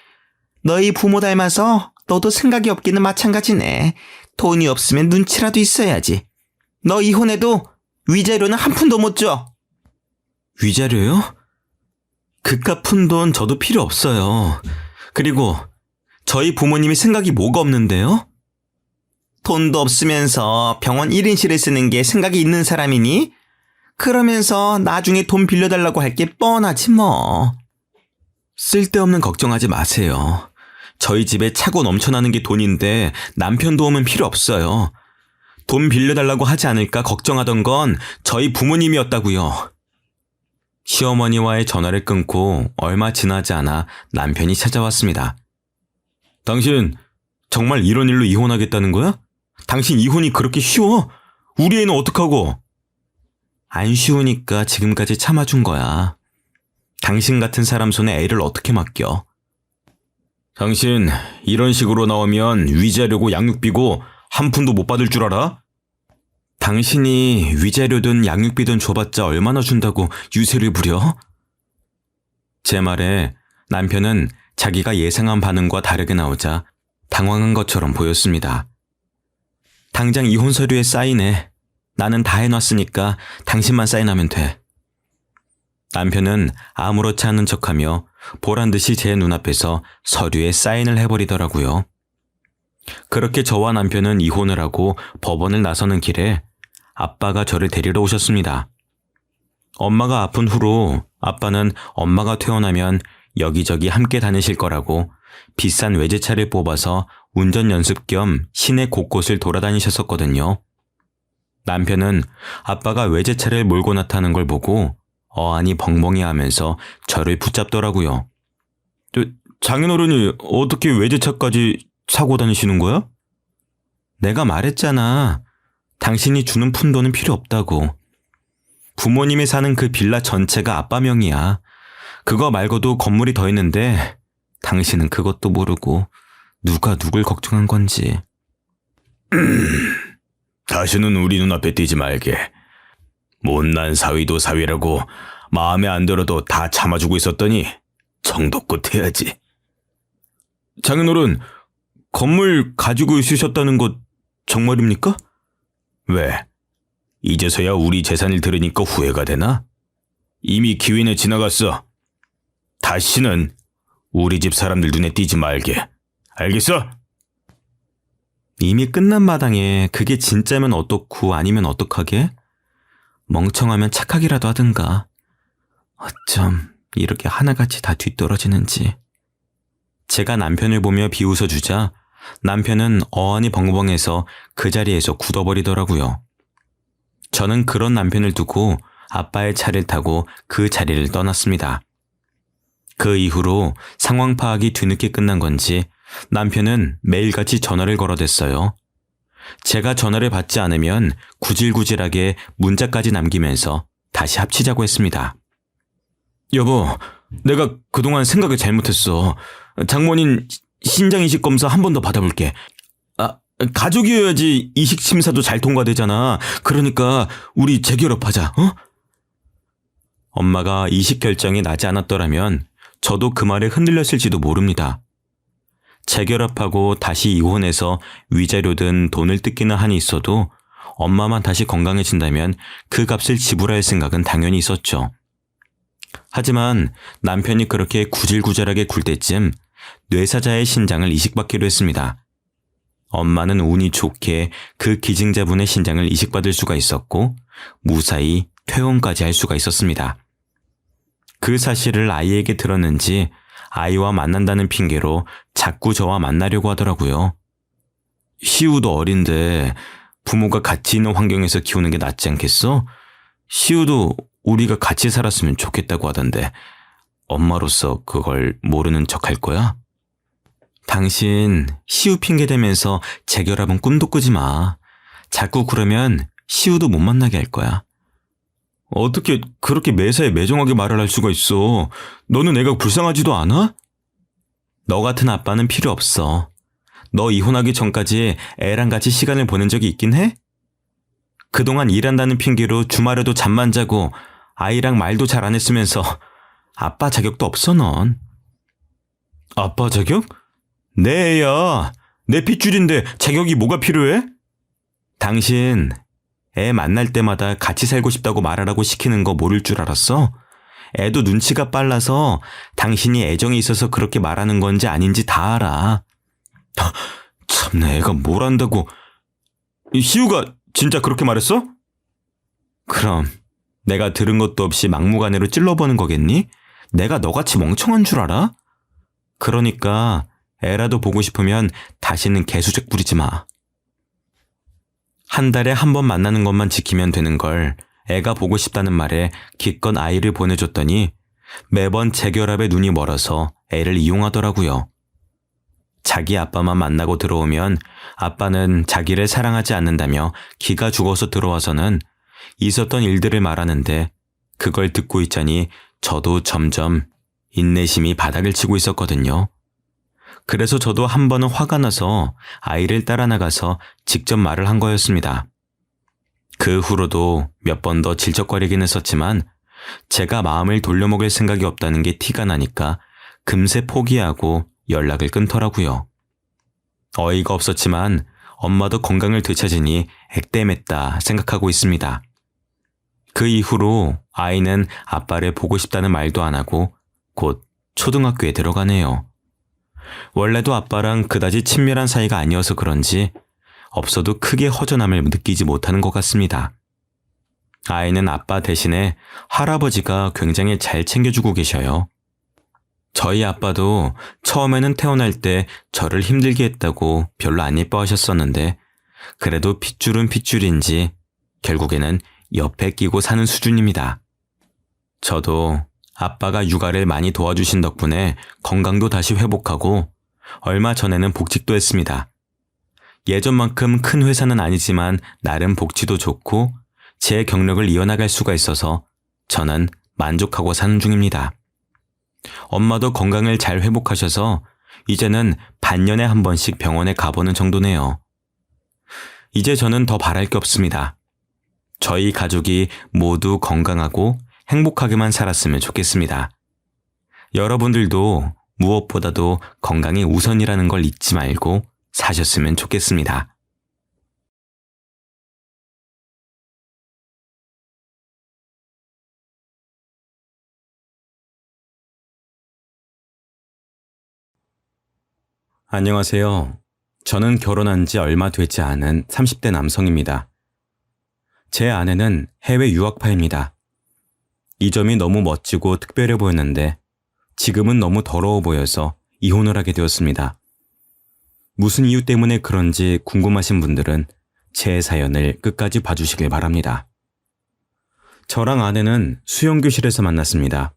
너희 부모 닮아서 너도 생각이 없기는 마찬가지네. 돈이 없으면 눈치라도 있어야지. 너 이혼해도 위자료는 한 푼도 못 줘. 위자료요? 그깟 푼돈 저도 필요 없어요. 그리고 저희 부모님이 생각이 뭐가 없는데요? 돈도 없으면서 병원 1인실을 쓰는 게 생각이 있는 사람이니? 그러면서 나중에 돈 빌려달라고 할 게 뻔하지 뭐. 쓸데없는 걱정하지 마세요. 저희 집에 차고 넘쳐나는 게 돈인데 남편 도움은 필요 없어요. 돈 빌려달라고 하지 않을까 걱정하던 건 저희 부모님이었다고요. 시어머니와의 전화를 끊고 얼마 지나지 않아 남편이 찾아왔습니다. 당신 정말 이런 일로 이혼하겠다는 거야? 당신 이혼이 그렇게 쉬워? 우리 애는 어떡하고? 안 쉬우니까 지금까지 참아준 거야. 당신 같은 사람 손에 애를 어떻게 맡겨? 당신 이런 식으로 나오면 위자료고 양육비고 한 푼도 못 받을 줄 알아? 당신이 위자료든 양육비든 줘봤자 얼마나 준다고 유세를 부려? 제 말에 남편은 자기가 예상한 반응과 다르게 나오자 당황한 것처럼 보였습니다. 당장 이혼 서류에 사인해. 나는 다 해놨으니까 당신만 사인하면 돼. 남편은 아무렇지 않은 척하며 보란듯이 제 눈앞에서 서류에 사인을 해버리더라고요. 그렇게 저와 남편은 이혼을 하고 법원을 나서는 길에 아빠가 저를 데리러 오셨습니다. 엄마가 아픈 후로 아빠는 엄마가 퇴원하면 여기저기 함께 다니실 거라고 비싼 외제차를 뽑아서 운전 연습 겸 시내 곳곳을 돌아다니셨었거든요. 남편은 아빠가 외제차를 몰고 나타나는 걸 보고 어안이 벙벙해 하면서 저를 붙잡더라고요. 장인어른이 어떻게 외제차까지 사고 다니시는 거야? 내가 말했잖아. 당신이 주는 푼돈은 필요 없다고. 부모님이 사는 그 빌라 전체가 아빠 명이야. 그거 말고도 건물이 더 있는데 당신은 그것도 모르고 누가 누굴 걱정한 건지. 다시는 우리 눈앞에 띄지 말게. 못난 사위도 사위라고 마음에 안 들어도 다 참아주고 있었더니 정도껏 해야지. 장인어른, 건물 가지고 있으셨다는 것 정말입니까? 왜? 이제서야 우리 재산을 들으니까 후회가 되나? 이미 기회는 지나갔어. 다시는 우리 집 사람들 눈에 띄지 말게. 알겠어? 이미 끝난 마당에 그게 진짜면 어떻고 아니면 어떡하게? 멍청하면 착하기라도 하든가. 어쩜 이렇게 하나같이 다 뒤떨어지는지. 제가 남편을 보며 비웃어주자 남편은 어안이 벙벙해서 그 자리에서 굳어버리더라고요. 저는 그런 남편을 두고 아빠의 차를 타고 그 자리를 떠났습니다. 그 이후로 상황 파악이 뒤늦게 끝난 건지 남편은 매일같이 전화를 걸어댔어요. 제가 전화를 받지 않으면 구질구질하게 문자까지 남기면서 다시 합치자고 했습니다. 여보, 내가 그동안 생각을 잘못했어. 장모님 신장이식 검사 한 번 더 받아볼게. 가족이어야지 이식 심사도 잘 통과되잖아. 그러니까 우리 재결합하자, 어? 엄마가 이식 결정이 나지 않았더라면 저도 그 말에 흔들렸을지도 모릅니다. 재결합하고 다시 이혼해서 위자료든 돈을 뜯기는 한이 있어도 엄마만 다시 건강해진다면 그 값을 지불할 생각은 당연히 있었죠. 하지만 남편이 그렇게 구질구질하게 굴 때쯤 뇌사자의 신장을 이식받기로 했습니다. 엄마는 운이 좋게 그 기증자분의 신장을 이식받을 수가 있었고 무사히 퇴원까지 할 수가 있었습니다. 그 사실을 아이에게 들었는지 아이와 만난다는 핑계로 자꾸 저와 만나려고 하더라고요. 시우도 어린데 부모가 같이 있는 환경에서 키우는 게 낫지 않겠어? 시우도 우리가 같이 살았으면 좋겠다고 하던데 엄마로서 그걸 모르는 척 할 거야? 당신 시우 핑계 대면서 재결합은 꿈도 꾸지 마. 자꾸 그러면 시우도 못 만나게 할 거야. 어떻게 그렇게 매사에 매정하게 말을 할 수가 있어? 너는 애가 불쌍하지도 않아? 너 같은 아빠는 필요 없어. 너 이혼하기 전까지 애랑 같이 시간을 보낸 적이 있긴 해? 그동안 일한다는 핑계로 주말에도 잠만 자고 아이랑 말도 잘 안 했으면서 아빠 자격도 없어 넌. 아빠 자격? 내 애야. 내 핏줄인데 자격이 뭐가 필요해? 당신 애 만날 때마다 같이 살고 싶다고 말하라고 시키는 거 모를 줄 알았어? 애도 눈치가 빨라서 당신이 애정이 있어서 그렇게 말하는 건지 아닌지 다 알아. 참내 애가 뭘 안다고. 시우가 진짜 그렇게 말했어? 그럼 내가 들은 것도 없이 막무가내로 찔러보는 거겠니? 내가 너같이 멍청한 줄 알아? 그러니까 애라도 보고 싶으면 다시는 개수작 부리지 마. 한 달에 한 번 만나는 것만 지키면 되는 걸 애가 보고 싶다는 말에 기껏 아이를 보내줬더니 매번 재결합에 눈이 멀어서 애를 이용하더라고요. 자기 아빠만 만나고 들어오면 아빠는 자기를 사랑하지 않는다며 기가 죽어서 들어와서는 있었던 일들을 말하는데 그걸 듣고 있자니 저도 점점 인내심이 바닥을 치고 있었거든요. 그래서 저도 한 번은 화가 나서 아이를 따라 나가서 직접 말을 한 거였습니다. 그 후로도 몇 번 더 질척거리긴 했었지만 제가 마음을 돌려먹을 생각이 없다는 게 티가 나니까 금세 포기하고 연락을 끊더라고요. 어이가 없었지만 엄마도 건강을 되찾으니 액땜했다 생각하고 있습니다. 그 이후로 아이는 아빠를 보고 싶다는 말도 안 하고 곧 초등학교에 들어가네요. 원래도 아빠랑 그다지 친밀한 사이가 아니어서 그런지 없어도 크게 허전함을 느끼지 못하는 것 같습니다. 아이는 아빠 대신에 할아버지가 굉장히 잘 챙겨주고 계셔요. 저희 아빠도 처음에는 태어날 때 저를 힘들게 했다고 별로 안 예뻐하셨었는데 그래도 핏줄은 핏줄인지 결국에는 옆에 끼고 사는 수준입니다. 저도 아빠가 육아를 많이 도와주신 덕분에 건강도 다시 회복하고 얼마 전에는 복직도 했습니다. 예전만큼 큰 회사는 아니지만 나름 복지도 좋고 제 경력을 이어나갈 수가 있어서 저는 만족하고 사는 중입니다. 엄마도 건강을 잘 회복하셔서 이제는 반년에 한 번씩 병원에 가보는 정도네요. 이제 저는 더 바랄 게 없습니다. 저희 가족이 모두 건강하고 행복하게만 살았으면 좋겠습니다. 여러분들도 무엇보다도 건강이 우선이라는 걸 잊지 말고 사셨으면 좋겠습니다. 안녕하세요. 저는 결혼한 지 얼마 되지 않은 30대 남성입니다. 제 아내는 해외 유학파입니다. 이 점이 너무 멋지고 특별해 보였는데 지금은 너무 더러워 보여서 이혼을 하게 되었습니다. 무슨 이유 때문에 그런지 궁금하신 분들은 제 사연을 끝까지 봐주시길 바랍니다. 저랑 아내는 수영교실에서 만났습니다.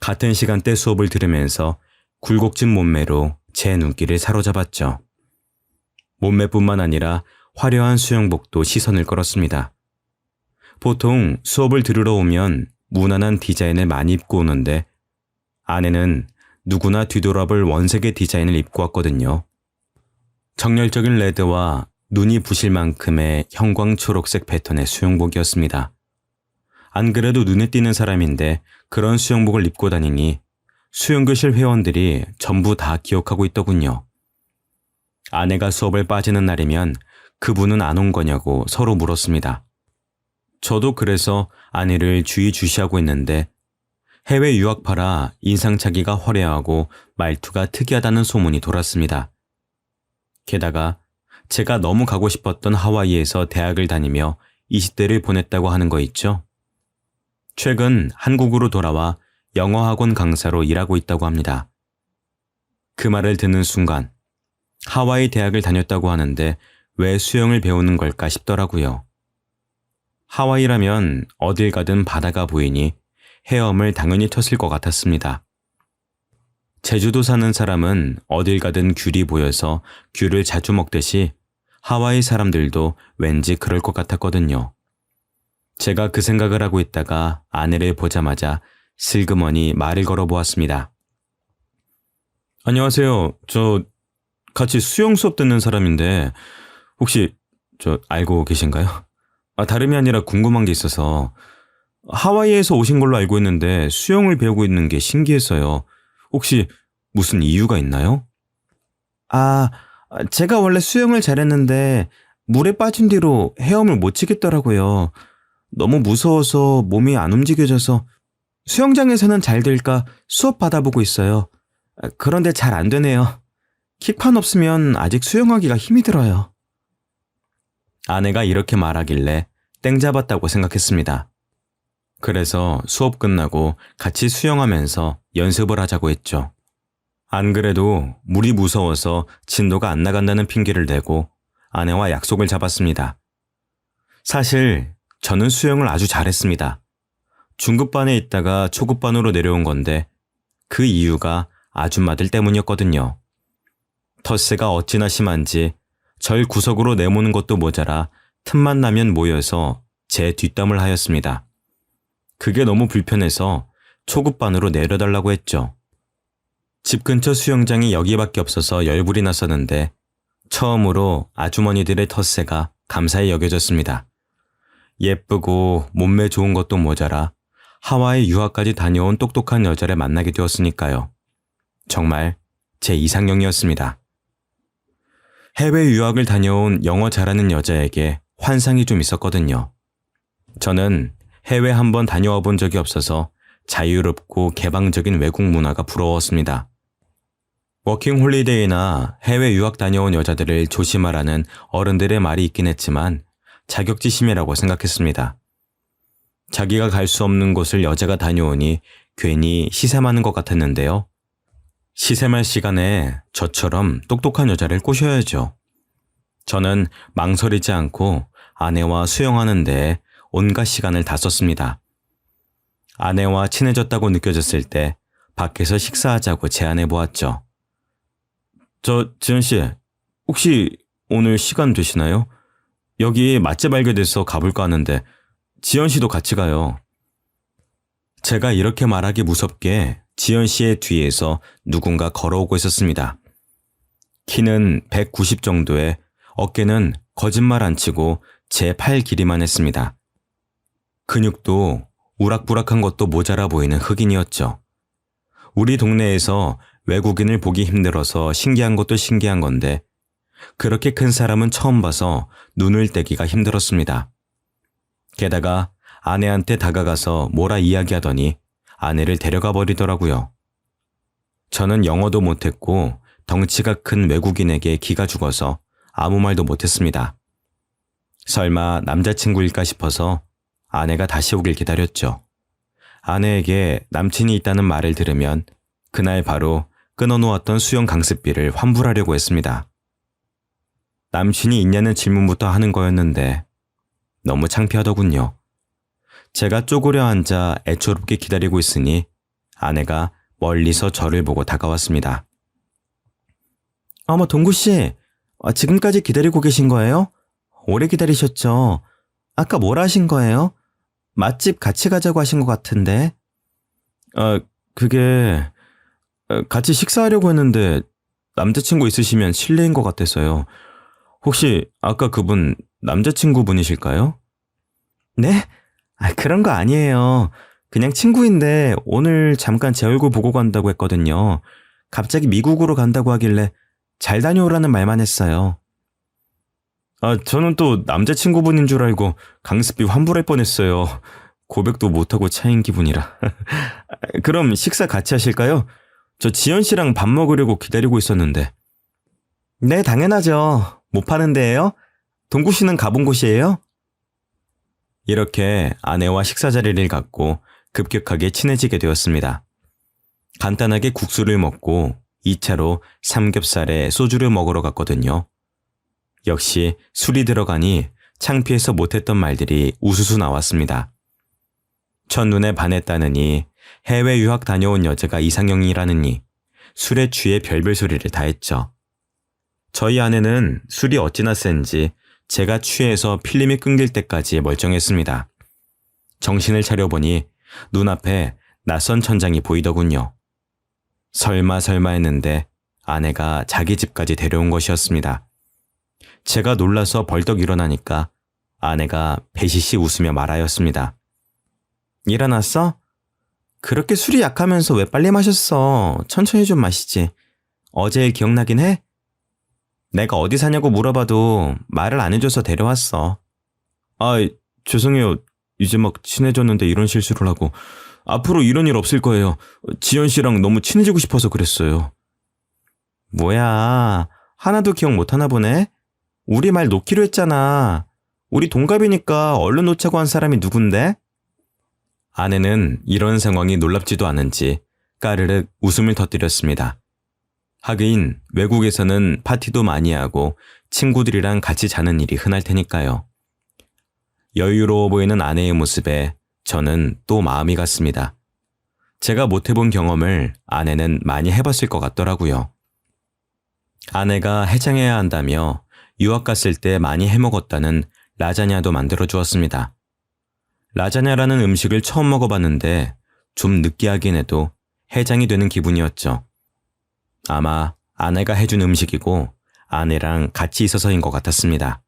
같은 시간대 수업을 들으면서 굴곡진 몸매로 제 눈길을 사로잡았죠. 몸매뿐만 아니라 화려한 수영복도 시선을 끌었습니다. 보통 수업을 들으러 오면 무난한 디자인을 많이 입고 오는데 아내는 누구나 뒤돌아볼 원색의 디자인을 입고 왔거든요. 정열적인 레드와 눈이 부실 만큼의 형광 초록색 패턴의 수영복이었습니다. 안 그래도 눈에 띄는 사람인데 그런 수영복을 입고 다니니 수영교실 회원들이 전부 다 기억하고 있더군요. 아내가 수업을 빠지는 날이면 그분은 안 온 거냐고 서로 물었습니다. 저도 그래서 아내를 주의주시하고 있는데 해외 유학파라 인상착의가 화려하고 말투가 특이하다는 소문이 돌았습니다. 게다가 제가 너무 가고 싶었던 하와이에서 대학을 다니며 20대를 보냈다고 하는 거 있죠? 최근 한국으로 돌아와 영어학원 강사로 일하고 있다고 합니다. 그 말을 듣는 순간 하와이 대학을 다녔다고 하는데 왜 수영을 배우는 걸까 싶더라고요. 하와이라면 어딜 가든 바다가 보이니 헤엄을 당연히 쳤을 것 같았습니다. 제주도 사는 사람은 어딜 가든 귤이 보여서 귤을 자주 먹듯이 하와이 사람들도 왠지 그럴 것 같았거든요. 제가 그 생각을 하고 있다가 아내를 보자마자 슬그머니 말을 걸어보았습니다. 안녕하세요. 저 같이 수영 수업 듣는 사람인데 혹시 저 알고 계신가요? 다름이 아니라 궁금한 게 있어서 하와이에서 오신 걸로 알고 있는데 수영을 배우고 있는 게 신기해서요. 혹시 무슨 이유가 있나요? 제가 원래 수영을 잘했는데 물에 빠진 뒤로 헤엄을 못 치겠더라고요. 너무 무서워서 몸이 안 움직여져서 수영장에서는 잘 될까 수업 받아보고 있어요. 그런데 잘 안 되네요. 킥판 없으면 아직 수영하기가 힘이 들어요. 아내가 이렇게 말하길래 땡 잡았다고 생각했습니다. 그래서 수업 끝나고 같이 수영하면서 연습을 하자고 했죠. 안 그래도 물이 무서워서 진도가 안 나간다는 핑계를 대고 아내와 약속을 잡았습니다. 사실 저는 수영을 아주 잘했습니다. 중급반에 있다가 초급반으로 내려온 건데 그 이유가 아줌마들 때문이었거든요. 텃세가 어찌나 심한지 절 구석으로 내모는 것도 모자라 틈만 나면 모여서 제 뒷담을 하였습니다. 그게 너무 불편해서 초급반으로 내려달라고 했죠. 집 근처 수영장이 여기밖에 없어서 열불이 났었는데 처음으로 아주머니들의 텃세가 감사히 여겨졌습니다. 예쁘고 몸매 좋은 것도 모자라 하와이 유학까지 다녀온 똑똑한 여자를 만나게 되었으니까요. 정말 제 이상형이었습니다. 해외 유학을 다녀온 영어 잘하는 여자에게 환상이 좀 있었거든요. 저는 해외 한번 다녀와 본 적이 없어서 자유롭고 개방적인 외국 문화가 부러웠습니다. 워킹 홀리데이나 해외 유학 다녀온 여자들을 조심하라는 어른들의 말이 있긴 했지만 자격지심이라고 생각했습니다. 자기가 갈 수 없는 곳을 여자가 다녀오니 괜히 시샘하는 것 같았는데요. 시샘할 시간에 저처럼 똑똑한 여자를 꼬셔야죠. 저는 망설이지 않고 아내와 수영하는 데 온갖 시간을 다 썼습니다. 아내와 친해졌다고 느껴졌을 때 밖에서 식사하자고 제안해 보았죠. 지연 씨, 혹시 오늘 시간 되시나요? 여기 맛집 알게 돼서 가볼까 하는데 지연 씨도 같이 가요. 제가 이렇게 말하기 무섭게 지연 씨의 뒤에서 누군가 걸어오고 있었습니다. 키는 190 정도에 어깨는 거짓말 안 치고 제 팔 길이만 했습니다. 근육도 우락부락한 것도 모자라 보이는 흑인이었죠. 우리 동네에서 외국인을 보기 힘들어서 신기한 것도 신기한 건데 그렇게 큰 사람은 처음 봐서 눈을 떼기가 힘들었습니다. 게다가 아내한테 다가가서 뭐라 이야기하더니 아내를 데려가 버리더라고요. 저는 영어도 못했고 덩치가 큰 외국인에게 기가 죽어서 아무 말도 못했습니다. 설마 남자친구일까 싶어서 아내가 다시 오길 기다렸죠. 아내에게 남친이 있다는 말을 들으면 그날 바로 끊어놓았던 수영 강습비를 환불하려고 했습니다. 남친이 있냐는 질문부터 하는 거였는데 너무 창피하더군요. 제가 쪼그려 앉아 애초롭게 기다리고 있으니 아내가 멀리서 저를 보고 다가왔습니다. 어머, 동구씨, 지금까지 기다리고 계신 거예요? 오래 기다리셨죠? 아까 뭐라 하신 거예요? 맛집 같이 가자고 하신 것 같은데. 그게 같이 식사하려고 했는데 남자친구 있으시면 실례인 것 같아서요. 혹시 아까 그분 남자친구분이실까요? 네? 그런 거 아니에요. 그냥 친구인데 오늘 잠깐 제 얼굴 보고 간다고 했거든요. 갑자기 미국으로 간다고 하길래 잘 다녀오라는 말만 했어요. 저는 또 남자친구분인 줄 알고 강습비 환불할 뻔했어요. 고백도 못하고 차인 기분이라. 그럼 식사 같이 하실까요? 저 지연 씨랑 밥 먹으려고 기다리고 있었는데. 네, 당연하죠. 못 파는 데예요? 동구 씨는 가본 곳이에요? 이렇게 아내와 식사 자리를 갖고 급격하게 친해지게 되었습니다. 간단하게 국수를 먹고 2차로 삼겹살에 소주를 먹으러 갔거든요. 역시 술이 들어가니 창피해서 못했던 말들이 우수수 나왔습니다. 첫눈에 반했다느니 해외 유학 다녀온 여자가 이상형이라느니 술에 취해 별별 소리를 다 했죠. 저희 아내는 술이 어찌나 센지 제가 취해서 필름이 끊길 때까지 멀쩡했습니다. 정신을 차려보니 눈앞에 낯선 천장이 보이더군요. 설마 했는데 아내가 자기 집까지 데려온 것이었습니다. 제가 놀라서 벌떡 일어나니까 아내가 배시시 웃으며 말하였습니다. 일어났어? 그렇게 술이 약하면서 왜 빨리 마셨어? 천천히 좀 마시지. 어제 일 기억나긴 해? 내가 어디 사냐고 물어봐도 말을 안 해줘서 데려왔어. 죄송해요. 이제 막 친해졌는데 이런 실수를 하고. 앞으로 이런 일 없을 거예요. 지연 씨랑 너무 친해지고 싶어서 그랬어요. 뭐야, 하나도 기억 못하나 보네? 우리 말 놓기로 했잖아. 우리 동갑이니까 얼른 놓자고 한 사람이 누군데? 아내는 이런 상황이 놀랍지도 않은지 까르륵 웃음을 터뜨렸습니다. 하긴 외국에서는 파티도 많이 하고 친구들이랑 같이 자는 일이 흔할 테니까요. 여유로워 보이는 아내의 모습에 저는 또 마음이 갔습니다. 제가 못 해본 경험을 아내는 많이 해봤을 것 같더라고요. 아내가 해장해야 한다며 유학 갔을 때 많이 해먹었다는 라자냐도 만들어 주었습니다. 라자냐라는 음식을 처음 먹어봤는데 좀 느끼하긴 해도 해장이 되는 기분이었죠. 아마 아내가 해준 음식이고 아내랑 같이 있어서인 것 같았습니다.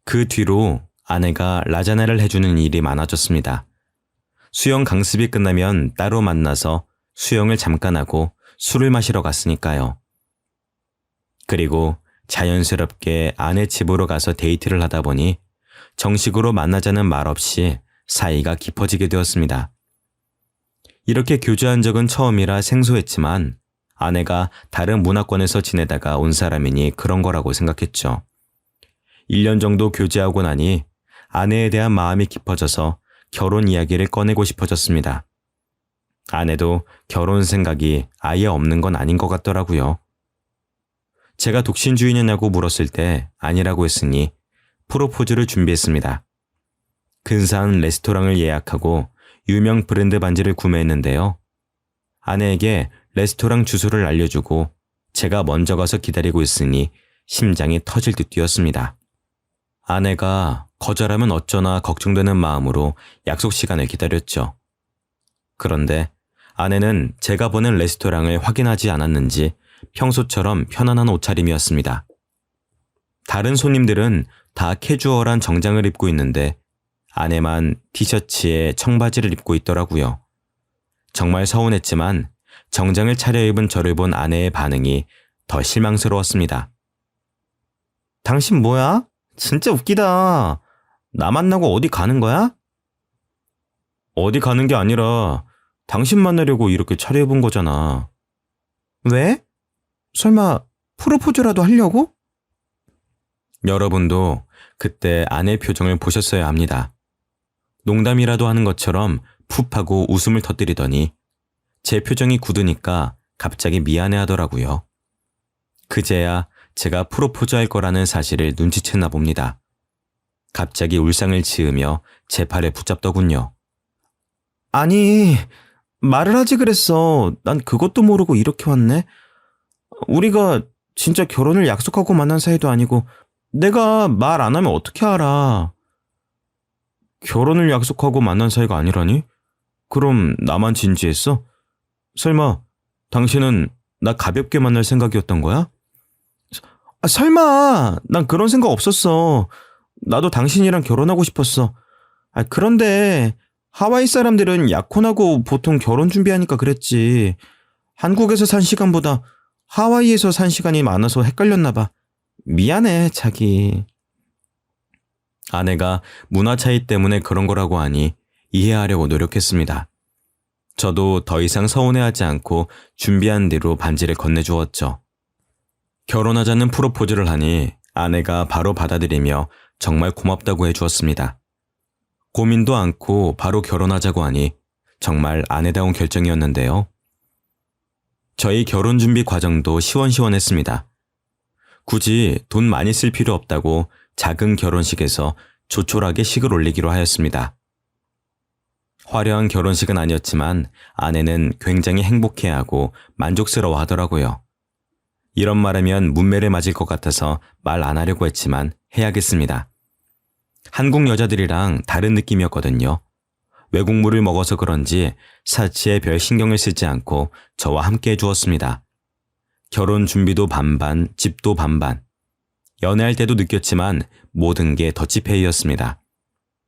그 뒤로 아내가 라자냐를 해주는 일이 많아졌습니다. 수영 강습이 끝나면 따로 만나서 수영을 잠깐 하고 술을 마시러 갔으니까요. 그리고 자연스럽게 아내 집으로 가서 데이트를 하다 보니 정식으로 만나자는 말 없이 사이가 깊어지게 되었습니다. 이렇게 교제한 적은 처음이라 생소했지만 아내가 다른 문화권에서 지내다가 온 사람이니 그런 거라고 생각했죠. 1년 정도 교제하고 나니 아내에 대한 마음이 깊어져서 결혼 이야기를 꺼내고 싶어졌습니다. 아내도 결혼 생각이 아예 없는 건 아닌 것 같더라고요. 제가 독신주의냐고 물었을 때 아니라고 했으니 프로포즈를 준비했습니다. 근사한 레스토랑을 예약하고 유명 브랜드 반지를 구매했는데요. 아내에게 레스토랑 주소를 알려주고 제가 먼저 가서 기다리고 있으니 심장이 터질 듯 뛰었습니다. 아내가 거절하면 어쩌나 걱정되는 마음으로 약속 시간을 기다렸죠. 그런데 아내는 제가 보낸 레스토랑을 확인하지 않았는지 평소처럼 편안한 옷차림이었습니다. 다른 손님들은 다 캐주얼한 정장을 입고 있는데 아내만 티셔츠에 청바지를 입고 있더라고요. 정말 서운했지만 정장을 차려입은 저를 본 아내의 반응이 더 실망스러웠습니다. 당신 뭐야? 진짜 웃기다. 나 만나고 어디 가는 거야? 어디 가는 게 아니라 당신 만나려고 이렇게 차려입은 거잖아. 왜? 설마 프로포즈라도 하려고? 여러분도 그때 아내 표정을 보셨어야 합니다. 농담이라도 하는 것처럼 푹 하고 웃음을 터뜨리더니 제 표정이 굳으니까 갑자기 미안해 하더라고요. 그제야 제가 프로포즈할 거라는 사실을 눈치챘나 봅니다. 갑자기 울상을 지으며 제 팔에 붙잡더군요. 아니, 말을 하지 그랬어. 난 그것도 모르고 이렇게 왔네. 우리가 진짜 결혼을 약속하고 만난 사이도 아니고 내가 말 안 하면 어떻게 알아? 결혼을 약속하고 만난 사이가 아니라니? 그럼 나만 진지했어? 설마 당신은 나 가볍게 만날 생각이었던 거야? 설마 난 그런 생각 없었어. 나도 당신이랑 결혼하고 싶었어. 그런데 하와이 사람들은 약혼하고 보통 결혼 준비하니까 그랬지. 한국에서 산 시간보다 하와이에서 산 시간이 많아서 헷갈렸나 봐. 미안해, 자기. 아내가 문화 차이 때문에 그런 거라고 하니 이해하려고 노력했습니다. 저도 더 이상 서운해하지 않고 준비한 대로 반지를 건네주었죠. 결혼하자는 프로포즈를 하니 아내가 바로 받아들이며 정말 고맙다고 해주었습니다. 고민도 않고 바로 결혼하자고 하니 정말 아내다운 결정이었는데요. 저희 결혼 준비 과정도 시원시원했습니다. 굳이 돈 많이 쓸 필요 없다고 작은 결혼식에서 조촐하게 식을 올리기로 하였습니다. 화려한 결혼식은 아니었지만 아내는 굉장히 행복해하고 만족스러워 하더라고요. 이런 말하면 문매를 맞을 것 같아서 말 안 하려고 했지만 해야겠습니다. 한국 여자들이랑 다른 느낌이었거든요. 외국물을 먹어서 그런지 사치에 별 신경을 쓰지 않고 저와 함께 해주었습니다. 결혼 준비도 반반, 집도 반반. 연애할 때도 느꼈지만 모든 게 더치페이였습니다.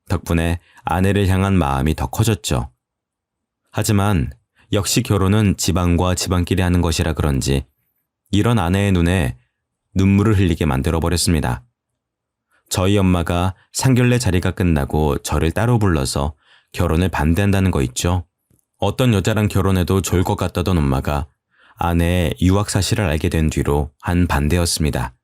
덕분에 아내를 향한 마음이 더 커졌죠. 하지만 역시 결혼은 집안과 집안끼리 하는 것이라 그런지 이런 아내의 눈에 눈물을 흘리게 만들어버렸습니다. 저희 엄마가 상견례 자리가 끝나고 저를 따로 불러서 결혼을 반대한다는 거 있죠. 어떤 여자랑 결혼해도 좋을 것 같다던 엄마가 아내의 유학 사실을 알게 된 뒤로 한 반대였습니다.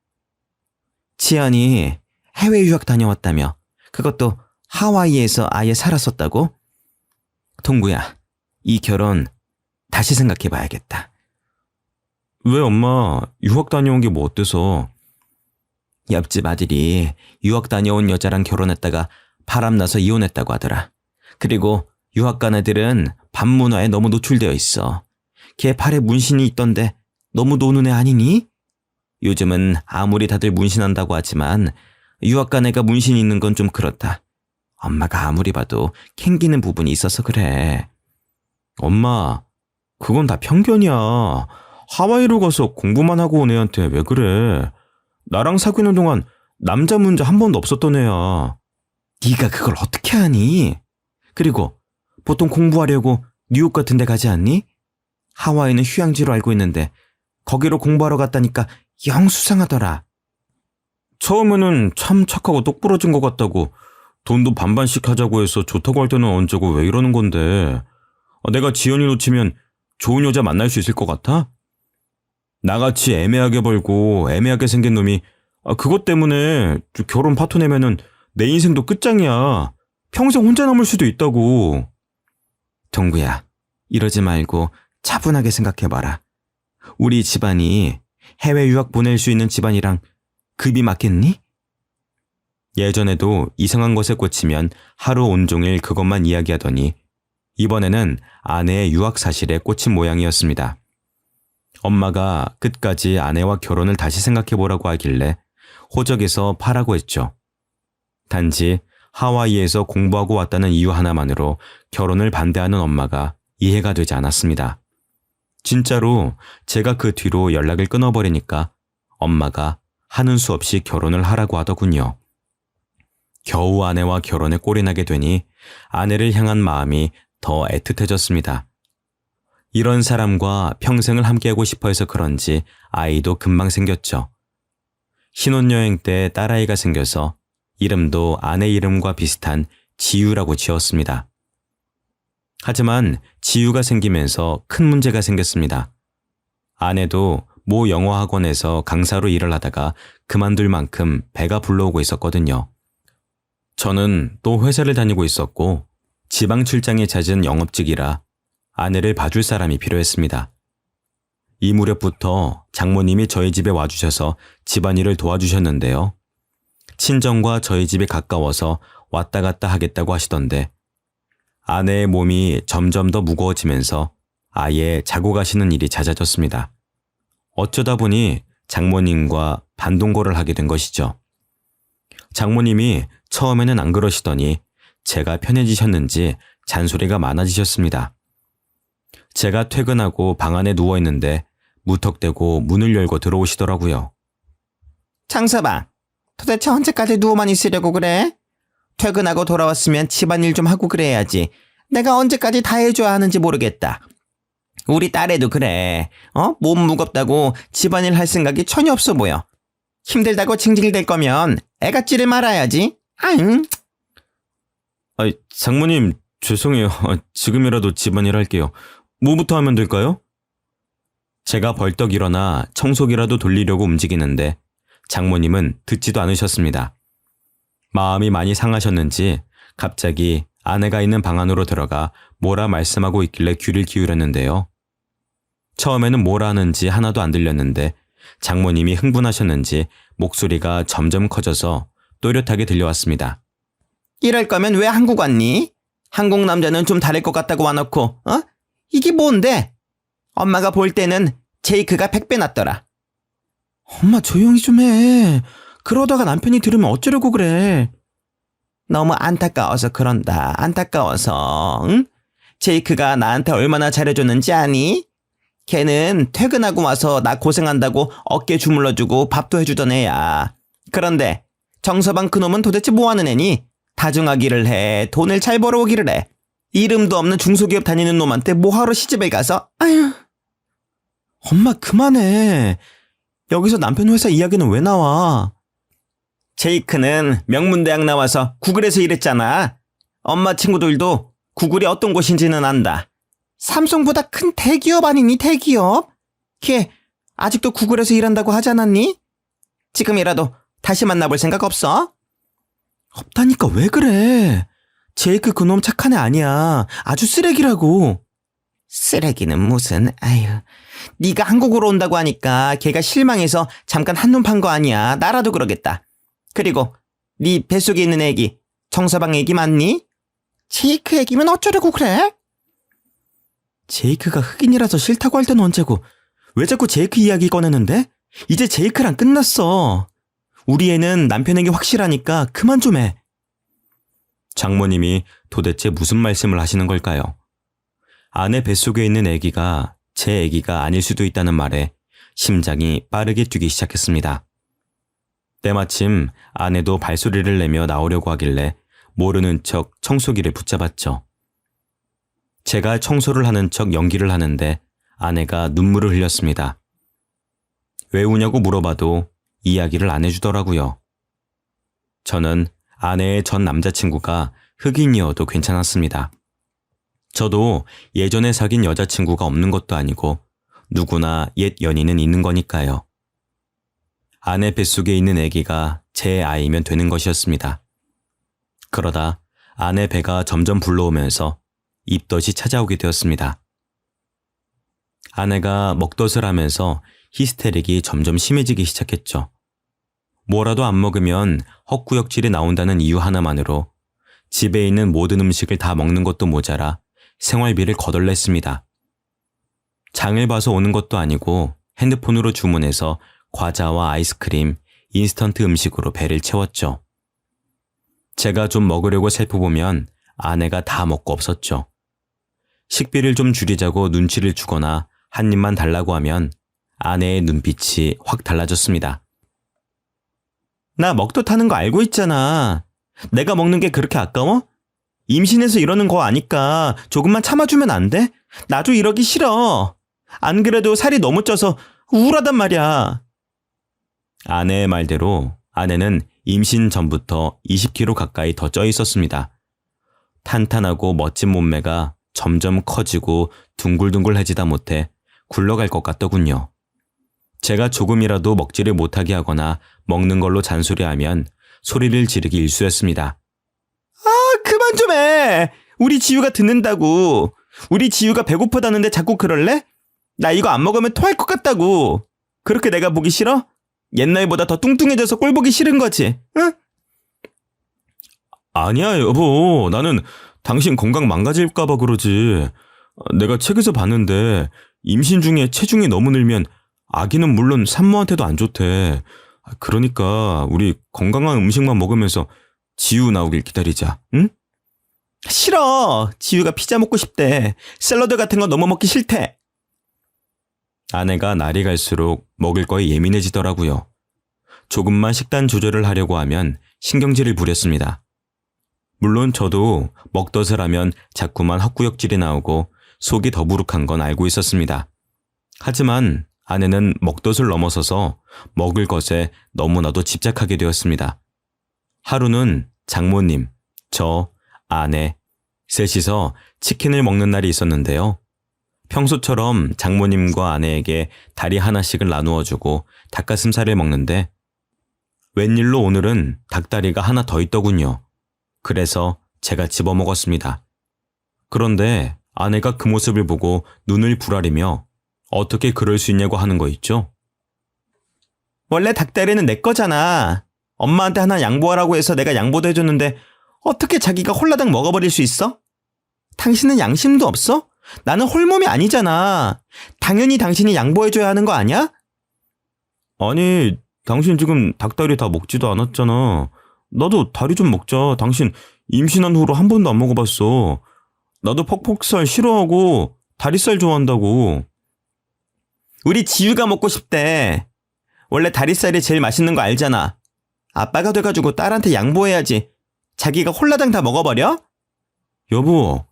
지연이 해외 유학 다녀왔다며. 그것도 하와이에서 아예 살았었다고? 동구야, 이 결혼 다시 생각해봐야겠다. 왜 엄마 유학 다녀온 게 뭐 어때서? 옆집 아들이 유학 다녀온 여자랑 결혼했다가 바람나서 이혼했다고 하더라. 그리고 유학 간 애들은 반문화에 너무 노출되어 있어. 걔 팔에 문신이 있던데 너무 노는 애 아니니? 요즘은 아무리 다들 문신한다고 하지만 유학 간 애가 문신 있는 건 좀 그렇다. 엄마가 아무리 봐도 캥기는 부분이 있어서 그래. 엄마, 그건 다 편견이야. 하와이로 가서 공부만 하고 온 애한테 왜 그래? 나랑 사귀는 동안 남자 문제 한 번도 없었던 애야. 네가 그걸 어떻게 아니? 그리고 보통 공부하려고 뉴욕 같은 데 가지 않니? 하와이는 휴양지로 알고 있는데 거기로 공부하러 갔다니까 영 수상하더라. 처음에는 참 착하고 똑부러진 것 같다고 돈도 반반씩 하자고 해서 좋다고 할 때는 언제고 왜 이러는 건데. 내가 지연이 놓치면 좋은 여자 만날 수 있을 것 같아? 나같이 애매하게 벌고 애매하게 생긴 놈이 그것 때문에 결혼 파토 내면은 내 인생도 끝장이야. 평생 혼자 남을 수도 있다고. 동구야, 이러지 말고 차분하게 생각해봐라. 우리 집안이 해외 유학 보낼 수 있는 집안이랑 급이 맞겠니? 예전에도 이상한 것에 꽂히면 하루 온종일 그것만 이야기하더니 이번에는 아내의 유학 사실에 꽂힌 모양이었습니다. 엄마가 끝까지 아내와 결혼을 다시 생각해보라고 하길래 호적에서 파라고 했죠. 단지 하와이에서 공부하고 왔다는 이유 하나만으로 결혼을 반대하는 엄마가 이해가 되지 않았습니다. 진짜로 제가 그 뒤로 연락을 끊어버리니까 엄마가 하는 수 없이 결혼을 하라고 하더군요. 겨우 아내와 결혼에 꼴이 나게 되니 아내를 향한 마음이 더 애틋해졌습니다. 이런 사람과 평생을 함께하고 싶어 해서 그런지 아이도 금방 생겼죠. 신혼여행 때 딸아이가 생겨서 이름도 아내 이름과 비슷한 지유라고 지었습니다. 하지만 지유가 생기면서 큰 문제가 생겼습니다. 아내도 모 영어학원에서 강사로 일을 하다가 그만둘 만큼 배가 불러오고 있었거든요. 저는 또 회사를 다니고 있었고 지방 출장이 잦은 영업직이라 아내를 봐줄 사람이 필요했습니다. 이 무렵부터 장모님이 저희 집에 와주셔서 집안일을 도와주셨는데요. 친정과 저희 집이 가까워서 왔다 갔다 하겠다고 하시던데 아내의 몸이 점점 더 무거워지면서 아예 자고 가시는 일이 잦아졌습니다. 어쩌다 보니 장모님과 반동거를 하게 된 것이죠. 장모님이 처음에는 안 그러시더니 제가 편해지셨는지 잔소리가 많아지셨습니다. 제가 퇴근하고 방 안에 누워있는데 무턱대고 문을 열고 들어오시더라고요. 장서방, 도대체 언제까지 누워만 있으려고 그래? 퇴근하고 돌아왔으면 집안일 좀 하고 그래야지. 내가 언제까지 다 해줘야 하는지 모르겠다. 우리 딸애도 그래. 몸 무겁다고 집안일 할 생각이 전혀 없어 보여. 힘들다고 징징댈 거면 애가찌를 말아야지. 아잉. 장모님 죄송해요. 지금이라도 집안일 할게요. 뭐부터 하면 될까요? 제가 벌떡 일어나 청소기라도 돌리려고 움직이는데 장모님은 듣지도 않으셨습니다. 마음이 많이 상하셨는지 갑자기 아내가 있는 방 안으로 들어가 뭐라 말씀하고 있길래 귀를 기울였는데요. 처음에는 뭐라 하는지 하나도 안 들렸는데 장모님이 흥분하셨는지 목소리가 점점 커져서 또렷하게 들려왔습니다. 이럴 거면 왜 한국 왔니? 한국 남자는 좀 다를 것 같다고 와놓고 이게 뭔데? 엄마가 볼 때는 제이크가 100배 낫더라. 엄마 조용히 좀 해. 그러다가 남편이 들으면 어쩌려고 그래. 너무 안타까워서 그런다. 안타까워서. 응? 제이크가 나한테 얼마나 잘해줬는지 아니? 걔는 퇴근하고 와서 나 고생한다고 어깨 주물러주고 밥도 해주던 애야. 그런데 정서방 그놈은 도대체 뭐하는 애니? 다중하기를 해. 돈을 잘 벌어오기를 해. 이름도 없는 중소기업 다니는 놈한테 뭐하러 시집을 가서? 아휴. 엄마 그만해. 여기서 남편 회사 이야기는 왜 나와? 제이크는 명문대학 나와서 구글에서 일했잖아. 엄마 친구들도 구글이 어떤 곳인지는 안다. 삼성보다 큰 대기업 아니니 대기업? 걔 아직도 구글에서 일한다고 하지 않았니? 지금이라도 다시 만나볼 생각 없어? 없다니까 왜 그래? 제이크 그놈 착한 애 아니야. 아주 쓰레기라고. 쓰레기는 무슨, 아휴. 네가 한국으로 온다고 하니까 걔가 실망해서 잠깐 한눈 판 거 아니야. 나라도 그러겠다. 그리고 네 뱃속에 있는 애기 청서방 애기 맞니? 제이크 애기면 어쩌려고 그래? 제이크가 흑인이라서 싫다고 할 때는 언제고 왜 자꾸 제이크 이야기 꺼내는데? 이제 제이크랑 끝났어. 우리 애는 남편에게 확실하니까 그만 좀 해. 장모님이 도대체 무슨 말씀을 하시는 걸까요? 아내 뱃속에 있는 아기가 제 아기가 아닐 수도 있다는 말에 심장이 빠르게 뛰기 시작했습니다. 때마침 아내도 발소리를 내며 나오려고 하길래 모르는 척 청소기를 붙잡았죠. 제가 청소를 하는 척 연기를 하는데 아내가 눈물을 흘렸습니다. 왜 우냐고 물어봐도 이야기를 안 해주더라고요. 저는 아내의 전 남자친구가 흑인이어도 괜찮았습니다. 저도 예전에 사귄 여자친구가 없는 것도 아니고 누구나 옛 연인은 있는 거니까요. 아내 뱃속에 있는 아기가 제 아이면 되는 것이었습니다. 그러다 아내 배가 점점 불러오면서 입덧이 찾아오게 되었습니다. 아내가 먹덧을 하면서 히스테릭이 점점 심해지기 시작했죠. 뭐라도 안 먹으면 헛구역질이 나온다는 이유 하나만으로 집에 있는 모든 음식을 다 먹는 것도 모자라 생활비를 거덜냈습니다. 장을 봐서 오는 것도 아니고 핸드폰으로 주문해서 과자와 아이스크림, 인스턴트 음식으로 배를 채웠죠. 제가 좀 먹으려고 살펴보면 아내가 다 먹고 없었죠. 식비를 좀 줄이자고 눈치를 주거나 한 입만 달라고 하면 아내의 눈빛이 확 달라졌습니다. 나 먹덧 하는 거 알고 있잖아. 내가 먹는 게 그렇게 아까워? 임신해서 이러는 거 아니까 조금만 참아주면 안 돼? 나도 이러기 싫어. 안 그래도 살이 너무 쪄서 우울하단 말이야. 아내의 말대로 아내는 임신 전부터 20kg 가까이 더 쪄 있었습니다. 탄탄하고 멋진 몸매가 점점 커지고 둥글둥글해지다 못해 굴러갈 것 같더군요. 제가 조금이라도 먹지를 못하게 하거나 먹는 걸로 잔소리하면 소리를 지르기 일쑤였습니다. 그만 좀 해. 우리 지유가 듣는다고. 우리 지유가 배고프다는데 자꾸 그럴래? 나 이거 안 먹으면 토할 것 같다고. 그렇게 내가 보기 싫어? 옛날보다 더 뚱뚱해져서 꼴 보기 싫은 거지, 응? 아니야, 여보. 나는 당신 건강 망가질까봐 그러지. 내가 책에서 봤는데 임신 중에 체중이 너무 늘면 아기는 물론 산모한테도 안 좋대. 그러니까 우리 건강한 음식만 먹으면서 지유 나오길 기다리자, 응? 싫어. 지유가 피자 먹고 싶대. 샐러드 같은 거 너무 먹기 싫대. 아내가 날이 갈수록 먹을 거에 예민해지더라고요. 조금만 식단 조절을 하려고 하면 신경질을 부렸습니다. 물론 저도 먹덧을 하면 자꾸만 헛구역질이 나오고 속이 더부룩한 건 알고 있었습니다. 하지만 아내는 먹덧을 넘어서서 먹을 것에 너무나도 집착하게 되었습니다. 하루는 장모님, 저, 아내, 셋이서 치킨을 먹는 날이 있었는데요. 평소처럼 장모님과 아내에게 다리 하나씩을 나누어주고 닭가슴살을 먹는데 웬일로 오늘은 닭다리가 하나 더 있더군요. 그래서 제가 집어먹었습니다. 그런데 아내가 그 모습을 보고 눈을 부라리며 어떻게 그럴 수 있냐고 하는 거 있죠? 원래 닭다리는 내 거잖아. 엄마한테 하나 양보하라고 해서 내가 양보도 해줬는데 어떻게 자기가 홀라당 먹어버릴 수 있어? 당신은 양심도 없어? 나는 홀몸이 아니잖아. 당연히 당신이 양보해줘야 하는 거 아니야? 아니, 당신 지금 닭다리 다 먹지도 않았잖아. 나도 다리 좀 먹자. 당신 임신한 후로 한 번도 안 먹어봤어. 나도 퍽퍽살 싫어하고 다리살 좋아한다고. 우리 지유가 먹고 싶대. 원래 다리살이 제일 맛있는 거 알잖아. 아빠가 돼가지고 딸한테 양보해야지. 자기가 홀라당 다 먹어버려? 여보,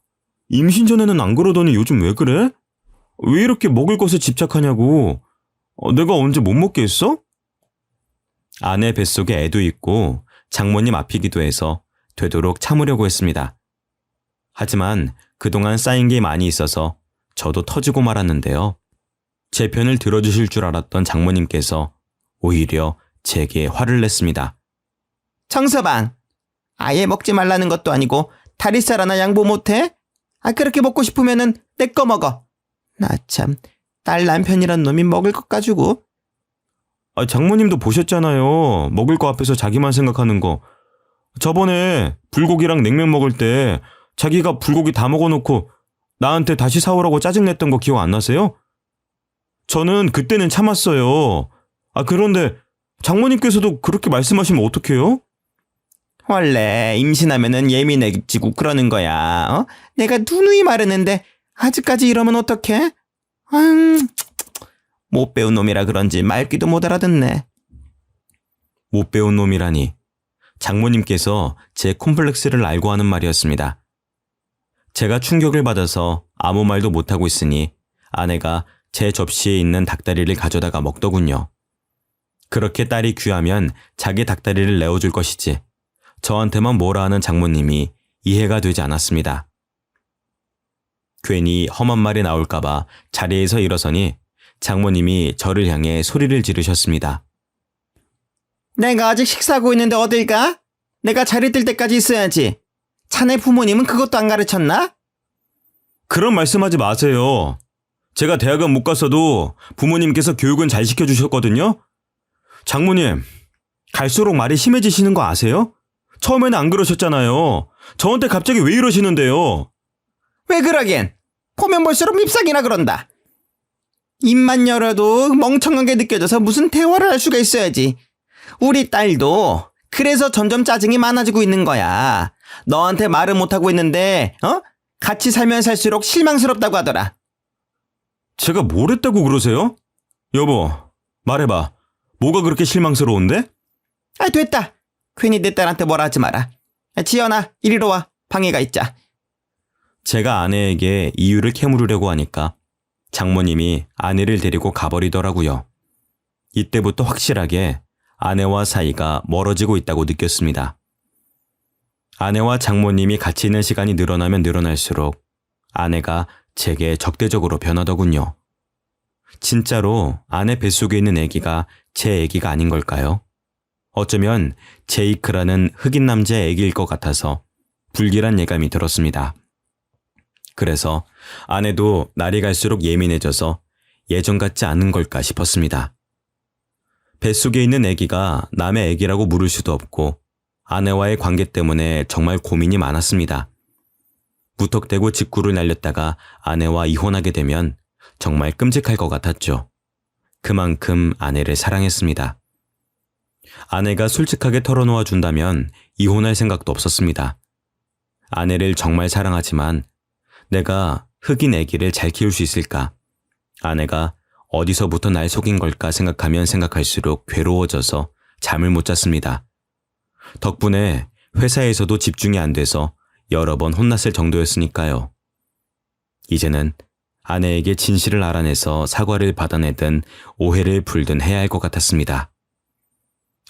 임신 전에는 안 그러더니 요즘 왜 그래? 왜 이렇게 먹을 것에 집착하냐고. 내가 언제 못 먹게 했어? 아내 뱃속에 애도 있고 장모님 앞이기도 해서 되도록 참으려고 했습니다. 하지만 그동안 쌓인 게 많이 있어서 저도 터지고 말았는데요. 제 편을 들어주실 줄 알았던 장모님께서 오히려 제게 화를 냈습니다. 청서방, 아예 먹지 말라는 것도 아니고 다리살 하나 양보 못해? 그렇게 먹고 싶으면은 내 거 먹어. 나 참, 딸 남편이란 놈이 먹을 것 가지고. 장모님도 보셨잖아요. 먹을 거 앞에서 자기만 생각하는 거. 저번에 불고기랑 냉면 먹을 때 자기가 불고기 다 먹어놓고 나한테 다시 사오라고 짜증냈던 거 기억 안 나세요? 저는 그때는 참았어요. 그런데 장모님께서도 그렇게 말씀하시면 어떡해요? 원래 임신하면은 예민해지고 그러는 거야. 내가 누누이 말했는데 아직까지 이러면 어떡해? 못 배운 놈이라 그런지 말귀도 못 알아듣네. 못 배운 놈이라니. 장모님께서 제 콤플렉스를 알고 하는 말이었습니다. 제가 충격을 받아서 아무 말도 못하고 있으니 아내가 제 접시에 있는 닭다리를 가져다가 먹더군요. 그렇게 딸이 귀하면 자기 닭다리를 내어줄 것이지 저한테만 뭐라 하는 장모님이 이해가 되지 않았습니다. 괜히 험한 말이 나올까봐 자리에서 일어서니 장모님이 저를 향해 소리를 지르셨습니다. 내가 아직 식사하고 있는데 어딜 가? 내가 자리 뜰 때까지 있어야지. 자네 부모님은 그것도 안 가르쳤나? 그런 말씀하지 마세요. 제가 대학은 못 갔어도 부모님께서 교육은 잘 시켜주셨거든요. 장모님, 갈수록 말이 심해지시는 거 아세요? 처음에는 안 그러셨잖아요. 저한테 갑자기 왜 이러시는데요? 왜 그러긴? 보면 볼수록 밉상이나 그런다. 입만 열어도 멍청하게 느껴져서 무슨 대화를 할 수가 있어야지. 우리 딸도 그래서 점점 짜증이 많아지고 있는 거야. 너한테 말을 못하고 있는데 같이 살면 살수록 실망스럽다고 하더라. 제가 뭘 했다고 그러세요? 여보, 말해봐. 뭐가 그렇게 실망스러운데? 됐다. 괜히 내 딸한테 뭐라 하지 마라. 지연아, 이리로 와. 방해가 있자. 제가 아내에게 이유를 캐물으려고 하니까 장모님이 아내를 데리고 가버리더라고요. 이때부터 확실하게 아내와 사이가 멀어지고 있다고 느꼈습니다. 아내와 장모님이 같이 있는 시간이 늘어나면 늘어날수록 아내가 제게 적대적으로 변하더군요. 진짜로 아내 뱃속에 있는 아기가 제 아기가 아닌 걸까요? 어쩌면 제이크라는 흑인 남자의 아기일 것 같아서 불길한 예감이 들었습니다. 그래서 아내도 날이 갈수록 예민해져서 예전 같지 않은 걸까 싶었습니다. 뱃속에 있는 아기가 남의 아기라고 물을 수도 없고 아내와의 관계 때문에 정말 고민이 많았습니다. 무턱대고 직구를 날렸다가 아내와 이혼하게 되면 정말 끔찍할 것 같았죠. 그만큼 아내를 사랑했습니다. 아내가 솔직하게 털어놓아 준다면 이혼할 생각도 없었습니다. 아내를 정말 사랑하지만 내가 흑인 아기를 잘 키울 수 있을까? 아내가 어디서부터 날 속인 걸까 생각하면 생각할수록 괴로워져서 잠을 못 잤습니다. 덕분에 회사에서도 집중이 안 돼서 여러 번 혼났을 정도였으니까요. 이제는 아내에게 진실을 알아내서 사과를 받아내든 오해를 풀든 해야 할 것 같았습니다.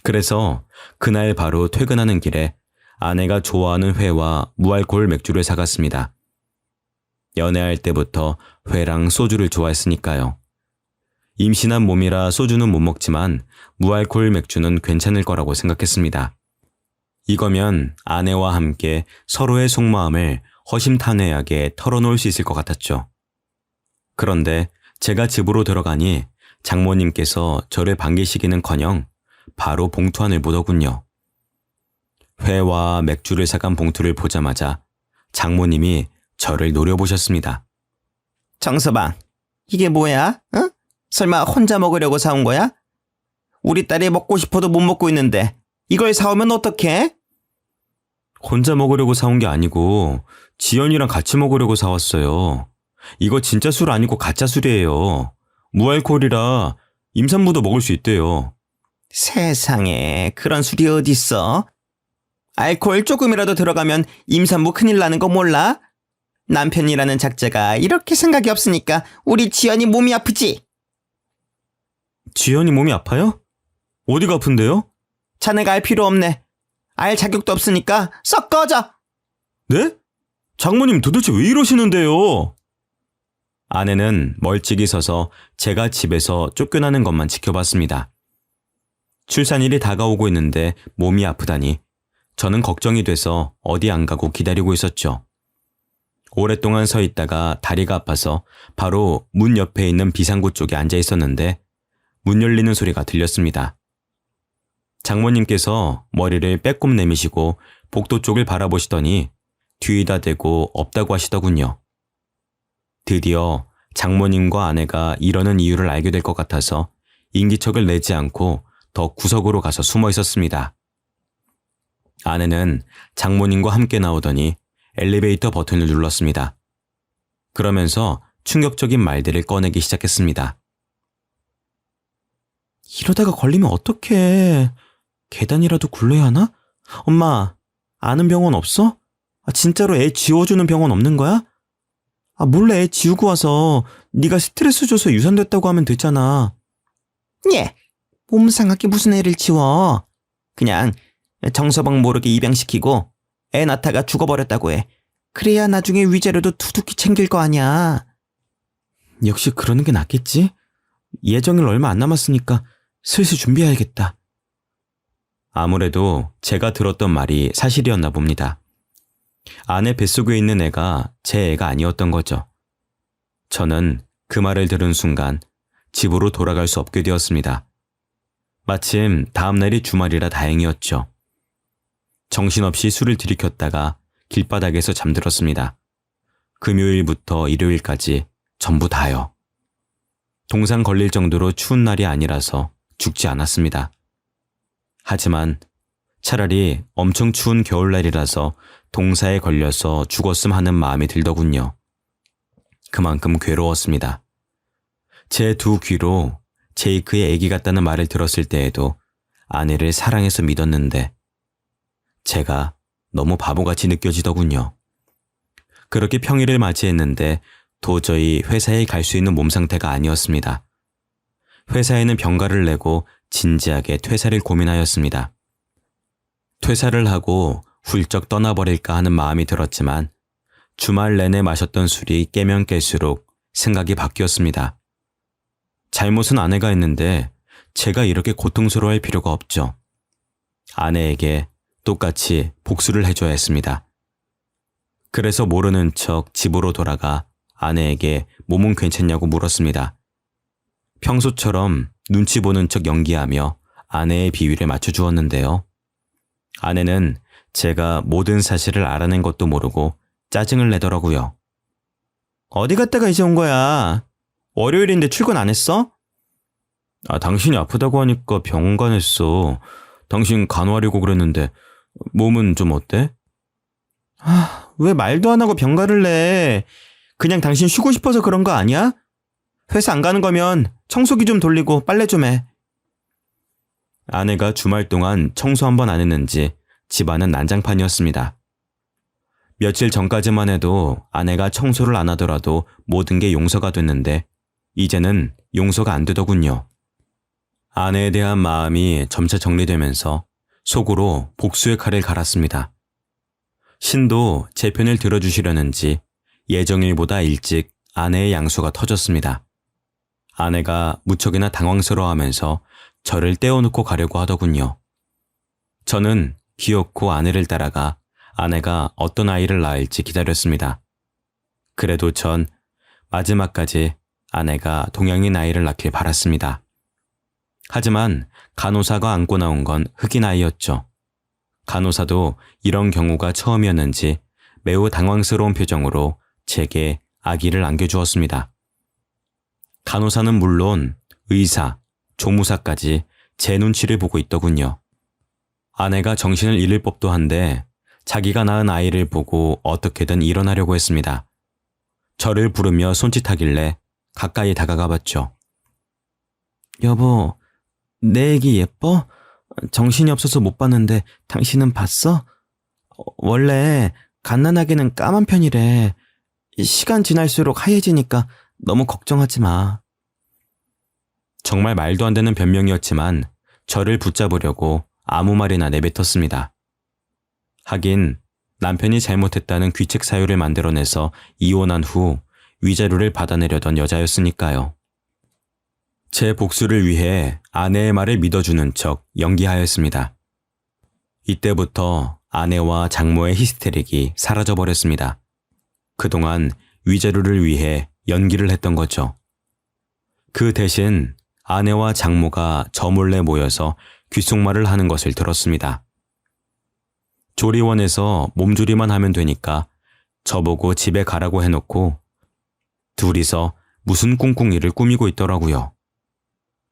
그래서 그날 바로 퇴근하는 길에 아내가 좋아하는 회와 무알코올 맥주를 사갔습니다. 연애할 때부터 회랑 소주를 좋아했으니까요. 임신한 몸이라 소주는 못 먹지만 무알코올 맥주는 괜찮을 거라고 생각했습니다. 이거면 아내와 함께 서로의 속마음을 허심탄회하게 털어놓을 수 있을 것 같았죠. 그런데 제가 집으로 들어가니 장모님께서 저를 반기시기는커녕 바로 봉투 안을 보더군요. 회와 맥주를 사간 봉투를 보자마자 장모님이 저를 노려보셨습니다. 정서방, 이게 뭐야? 설마 혼자 먹으려고 사온 거야? 우리 딸이 먹고 싶어도 못 먹고 있는데 이걸 사오면 어떡해? 혼자 먹으려고 사온 게 아니고 지연이랑 같이 먹으려고 사왔어요. 이거 진짜 술 아니고 가짜 술이에요. 무알코올이라 임산부도 먹을 수 있대요. 세상에, 그런 술이 어딨어? 알코올 조금이라도 들어가면 임산부 큰일 나는 거 몰라? 남편이라는 작자가 이렇게 생각이 없으니까 우리 지연이 몸이 아프지? 지연이 몸이 아파요? 어디가 아픈데요? 자네가 알 필요 없네. 알 자격도 없으니까 썩 꺼져. 네? 장모님 도대체 왜 이러시는데요? 아내는 멀찍이 서서 제가 집에서 쫓겨나는 것만 지켜봤습니다. 출산일이 다가오고 있는데 몸이 아프다니 저는 걱정이 돼서 어디 안 가고 기다리고 있었죠. 오랫동안 서 있다가 다리가 아파서 바로 문 옆에 있는 비상구 쪽에 앉아 있었는데 문 열리는 소리가 들렸습니다. 장모님께서 머리를 빼꼼 내미시고 복도 쪽을 바라보시더니 뒤에다 대고 없다고 하시더군요. 드디어 장모님과 아내가 이러는 이유를 알게 될 것 같아서 인기척을 내지 않고 더 구석으로 가서 숨어 있었습니다. 아내는 장모님과 함께 나오더니 엘리베이터 버튼을 눌렀습니다. 그러면서 충격적인 말들을 꺼내기 시작했습니다. 이러다가 걸리면 어떡해. 계단이라도 굴러야 하나? 엄마, 아는 병원 없어? 진짜로 애 지워주는 병원 없는 거야? 몰래 애 지우고 와서 네가 스트레스 줘서 유산됐다고 하면 되잖아. 예, 몸 상하게 무슨 애를 지워. 그냥 정서방 모르게 입양시키고 애 낳다가 죽어버렸다고 해. 그래야 나중에 위자료도 두둑히 챙길 거 아니야. 역시 그러는 게 낫겠지? 예정일 얼마 안 남았으니까 슬슬 준비해야겠다. 아무래도 제가 들었던 말이 사실이었나 봅니다. 아내 뱃속에 있는 애가 제 애가 아니었던 거죠. 저는 그 말을 들은 순간 집으로 돌아갈 수 없게 되었습니다. 마침 다음날이 주말이라 다행이었죠. 정신없이 술을 들이켰다가 길바닥에서 잠들었습니다. 금요일부터 일요일까지 전부 다요. 동상 걸릴 정도로 추운 날이 아니라서 죽지 않았습니다. 하지만 차라리 엄청 추운 겨울날이라서 동사에 걸려서 죽었음 하는 마음이 들더군요. 그만큼 괴로웠습니다. 제 두 귀로 제이크의 아기 같다는 말을 들었을 때에도 아내를 사랑해서 믿었는데 제가 너무 바보같이 느껴지더군요. 그렇게 평일을 맞이했는데 도저히 회사에 갈 수 있는 몸 상태가 아니었습니다. 회사에는 병가를 내고 진지하게 퇴사를 고민하였습니다. 퇴사를 하고 훌쩍 떠나버릴까 하는 마음이 들었지만 주말 내내 마셨던 술이 깨면 깰수록 생각이 바뀌었습니다. 잘못은 아내가 했는데 제가 이렇게 고통스러워할 필요가 없죠. 아내에게 똑같이 복수를 해줘야 했습니다. 그래서 모르는 척 집으로 돌아가 아내에게 몸은 괜찮냐고 물었습니다. 평소처럼 눈치 보는 척 연기하며 아내의 비위를 맞춰주었는데요. 아내는 제가 모든 사실을 알아낸 것도 모르고 짜증을 내더라고요. 어디 갔다가 이제 온 거야? 월요일인데 출근 안 했어? 당신이 아프다고 하니까 병원 가냈어. 당신 간호하려고 그랬는데 몸은 좀 어때? 왜 말도 안 하고 병가를 내? 그냥 당신 쉬고 싶어서 그런 거 아니야? 회사 안 가는 거면 청소기 좀 돌리고 빨래 좀 해. 아내가 주말 동안 청소 한 번 안 했는지 집안은 난장판이었습니다. 며칠 전까지만 해도 아내가 청소를 안 하더라도 모든 게 용서가 됐는데 이제는 용서가 안 되더군요. 아내에 대한 마음이 점차 정리되면서 속으로 복수의 칼을 갈았습니다. 신도 제 편을 들어주시려는지 예정일보다 일찍 아내의 양수가 터졌습니다. 아내가 무척이나 당황스러워하면서 저를 떼어놓고 가려고 하더군요. 저는 기어코 아내를 따라가 아내가 어떤 아이를 낳을지 기다렸습니다. 그래도 전 마지막까지 아내가 동양인 아이를 낳길 바랐습니다. 하지만 간호사가 안고 나온 건 흑인 아이였죠. 간호사도 이런 경우가 처음이었는지 매우 당황스러운 표정으로 제게 아기를 안겨주었습니다. 간호사는 물론 의사, 조무사까지 제 눈치를 보고 있더군요. 아내가 정신을 잃을 법도 한데 자기가 낳은 아이를 보고 어떻게든 일어나려고 했습니다. 저를 부르며 손짓하길래 가까이 다가가 봤죠. 여보, 내 애기 예뻐? 정신이 없어서 못 봤는데 당신은 봤어? 원래 갓난아기는 까만 편이래. 시간 지날수록 하얘지니까 너무 걱정하지 마. 정말 말도 안 되는 변명이었지만 저를 붙잡으려고 아무 말이나 내뱉었습니다. 하긴 남편이 잘못했다는 귀책 사유를 만들어내서 이혼한 후 위자료를 받아내려던 여자였으니까요. 제 복수를 위해 아내의 말을 믿어주는 척 연기하였습니다. 이때부터 아내와 장모의 히스테릭이 사라져버렸습니다. 그동안 위자료를 위해 연기를 했던 거죠. 그 대신 아내와 장모가 저 몰래 모여서 귓속말을 하는 것을 들었습니다. 조리원에서 몸조리만 하면 되니까 저보고 집에 가라고 해놓고 둘이서 무슨 꿍꿍이를 꾸미고 있더라고요.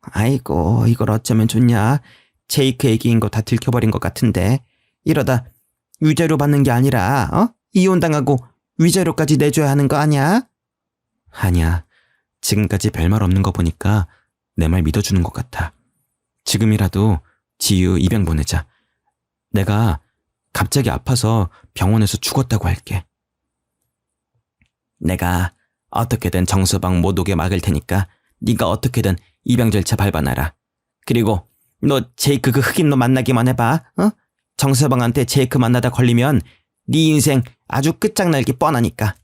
아이고, 이걸 어쩌면 좋냐. 제이크 얘기인 거 다 들켜버린 것 같은데. 이러다 위자료 받는 게 아니라 이혼당하고 위자료까지 내줘야 하는 거 아니야? 아니야. 지금까지 별말 없는 거 보니까 내 말 믿어주는 것 같아. 지금이라도 지유 입양 보내자. 내가 갑자기 아파서 병원에서 죽었다고 할게. 내가 어떻게든 정서방 못 오게 막을 테니까 네가 어떻게든 입양 절차 밟아놔라. 그리고 너 제이크 그 흑인 놈 만나기만 해봐. 정서방한테 제이크 만나다 걸리면 네 인생 아주 끝장날기 뻔하니까.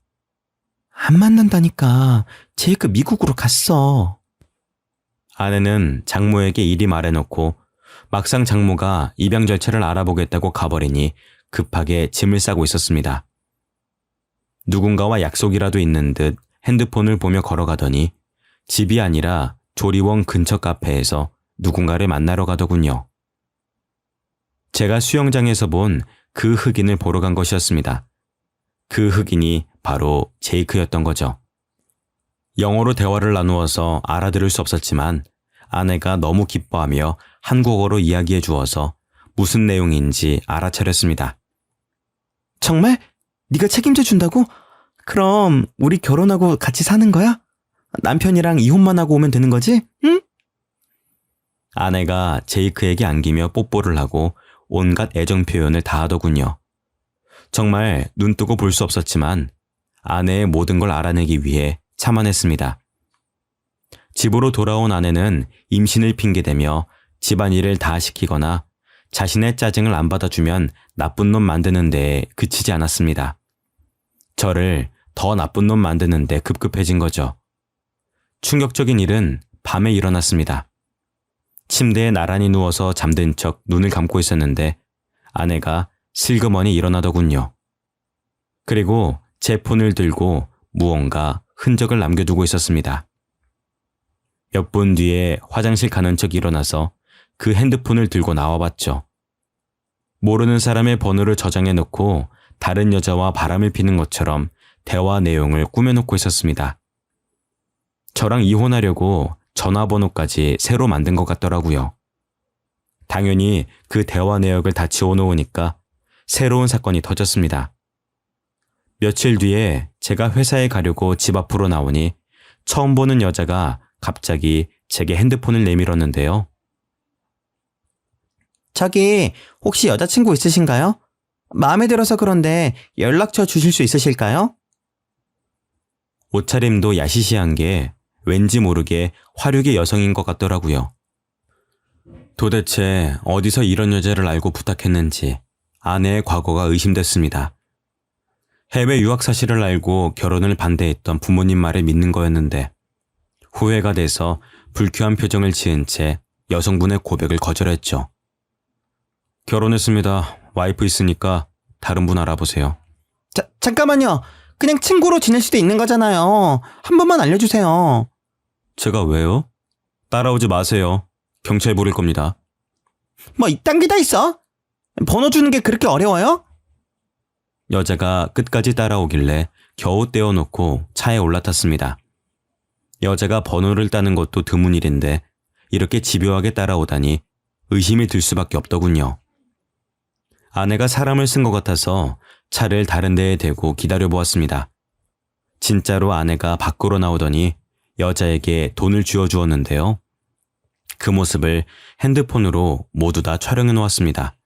안 만난다니까. 제이크 미국으로 갔어. 아내는 장모에게 이리 말해놓고 막상 장모가 입양 절차를 알아보겠다고 가버리니 급하게 짐을 싸고 있었습니다. 누군가와 약속이라도 있는 듯 핸드폰을 보며 걸어가더니 집이 아니라 조리원 근처 카페에서 누군가를 만나러 가더군요. 제가 수영장에서 본 그 흑인을 보러 간 것이었습니다. 그 흑인이 바로 제이크였던 거죠. 영어로 대화를 나누어서 알아들을 수 없었지만 아내가 너무 기뻐하며 한국어로 이야기해 주어서 무슨 내용인지 알아차렸습니다. 정말? 네가 책임져 준다고? 그럼 우리 결혼하고 같이 사는 거야? 남편이랑 이혼만 하고 오면 되는 거지? 응? 아내가 제이크에게 안기며 뽀뽀를 하고 온갖 애정 표현을 다 하더군요. 정말 눈뜨고 볼 수 없었지만 아내의 모든 걸 알아내기 위해 참아냈습니다. 집으로 돌아온 아내는 임신을 핑계대며 집안일을 다 시키거나 자신의 짜증을 안 받아주면 나쁜 놈 만드는 데에 그치지 않았습니다. 저를 더 나쁜 놈 만드는 데 급급해진 거죠. 충격적인 일은 밤에 일어났습니다. 침대에 나란히 누워서 잠든 척 눈을 감고 있었는데 아내가 슬그머니 일어나더군요. 그리고 제 폰을 들고 무언가 흔적을 남겨두고 있었습니다. 몇 분 뒤에 화장실 가는 척 일어나서 그 핸드폰을 들고 나와봤죠. 모르는 사람의 번호를 저장해놓고 다른 여자와 바람을 피는 것처럼 대화 내용을 꾸며놓고 있었습니다. 저랑 이혼하려고 전화번호까지 새로 만든 것 같더라고요. 당연히 그 대화 내역을 다 지워놓으니까 새로운 사건이 터졌습니다. 며칠 뒤에 제가 회사에 가려고 집 앞으로 나오니 처음 보는 여자가 갑자기 제게 핸드폰을 내밀었는데요. 저기 혹시 여자친구 있으신가요? 마음에 들어서 그런데 연락처 주실 수 있으실까요? 옷차림도 야시시한 게 왠지 모르게 화류계 여성인 것 같더라고요. 도대체 어디서 이런 여자를 알고 부탁했는지 아내의 과거가 의심됐습니다. 해외 유학 사실을 알고 결혼을 반대했던 부모님 말을 믿는 거였는데 후회가 돼서 불쾌한 표정을 지은 채 여성분의 고백을 거절했죠. 결혼했습니다. 와이프 있으니까 다른 분 알아보세요. 잠깐만요. 그냥 친구로 지낼 수도 있는 거잖아요. 한 번만 알려주세요. 제가 왜요? 따라오지 마세요. 경찰 부를 겁니다. 뭐 이딴 게 다 있어? 번호 주는 게 그렇게 어려워요? 여자가 끝까지 따라오길래 겨우 떼어놓고 차에 올라탔습니다. 여자가 번호를 따는 것도 드문 일인데 이렇게 집요하게 따라오다니 의심이 들 수밖에 없더군요. 아내가 사람을 쓴 것 같아서 차를 다른 데에 대고 기다려보았습니다. 진짜로 아내가 밖으로 나오더니 여자에게 돈을 쥐어주었는데요. 그 모습을 핸드폰으로 모두 다 촬영해 놓았습니다.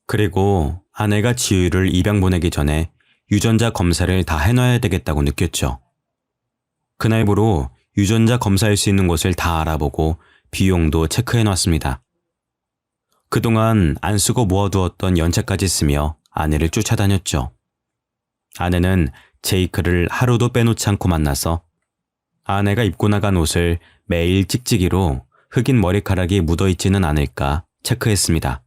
그리고 아내가 지유를 입양 보내기 전에 유전자 검사를 다 해놔야 되겠다고 느꼈죠. 그날부로 유전자 검사할 수 있는 곳을 다 알아보고 비용도 체크해 놨습니다. 그동안 안 쓰고 모아두었던 연차까지 쓰며 아내를 쫓아다녔죠. 아내는 제이크를 하루도 빼놓지 않고 만나서 아내가 입고 나간 옷을 매일 찍찍이로 흑인 머리카락이 묻어있지는 않을까 체크했습니다.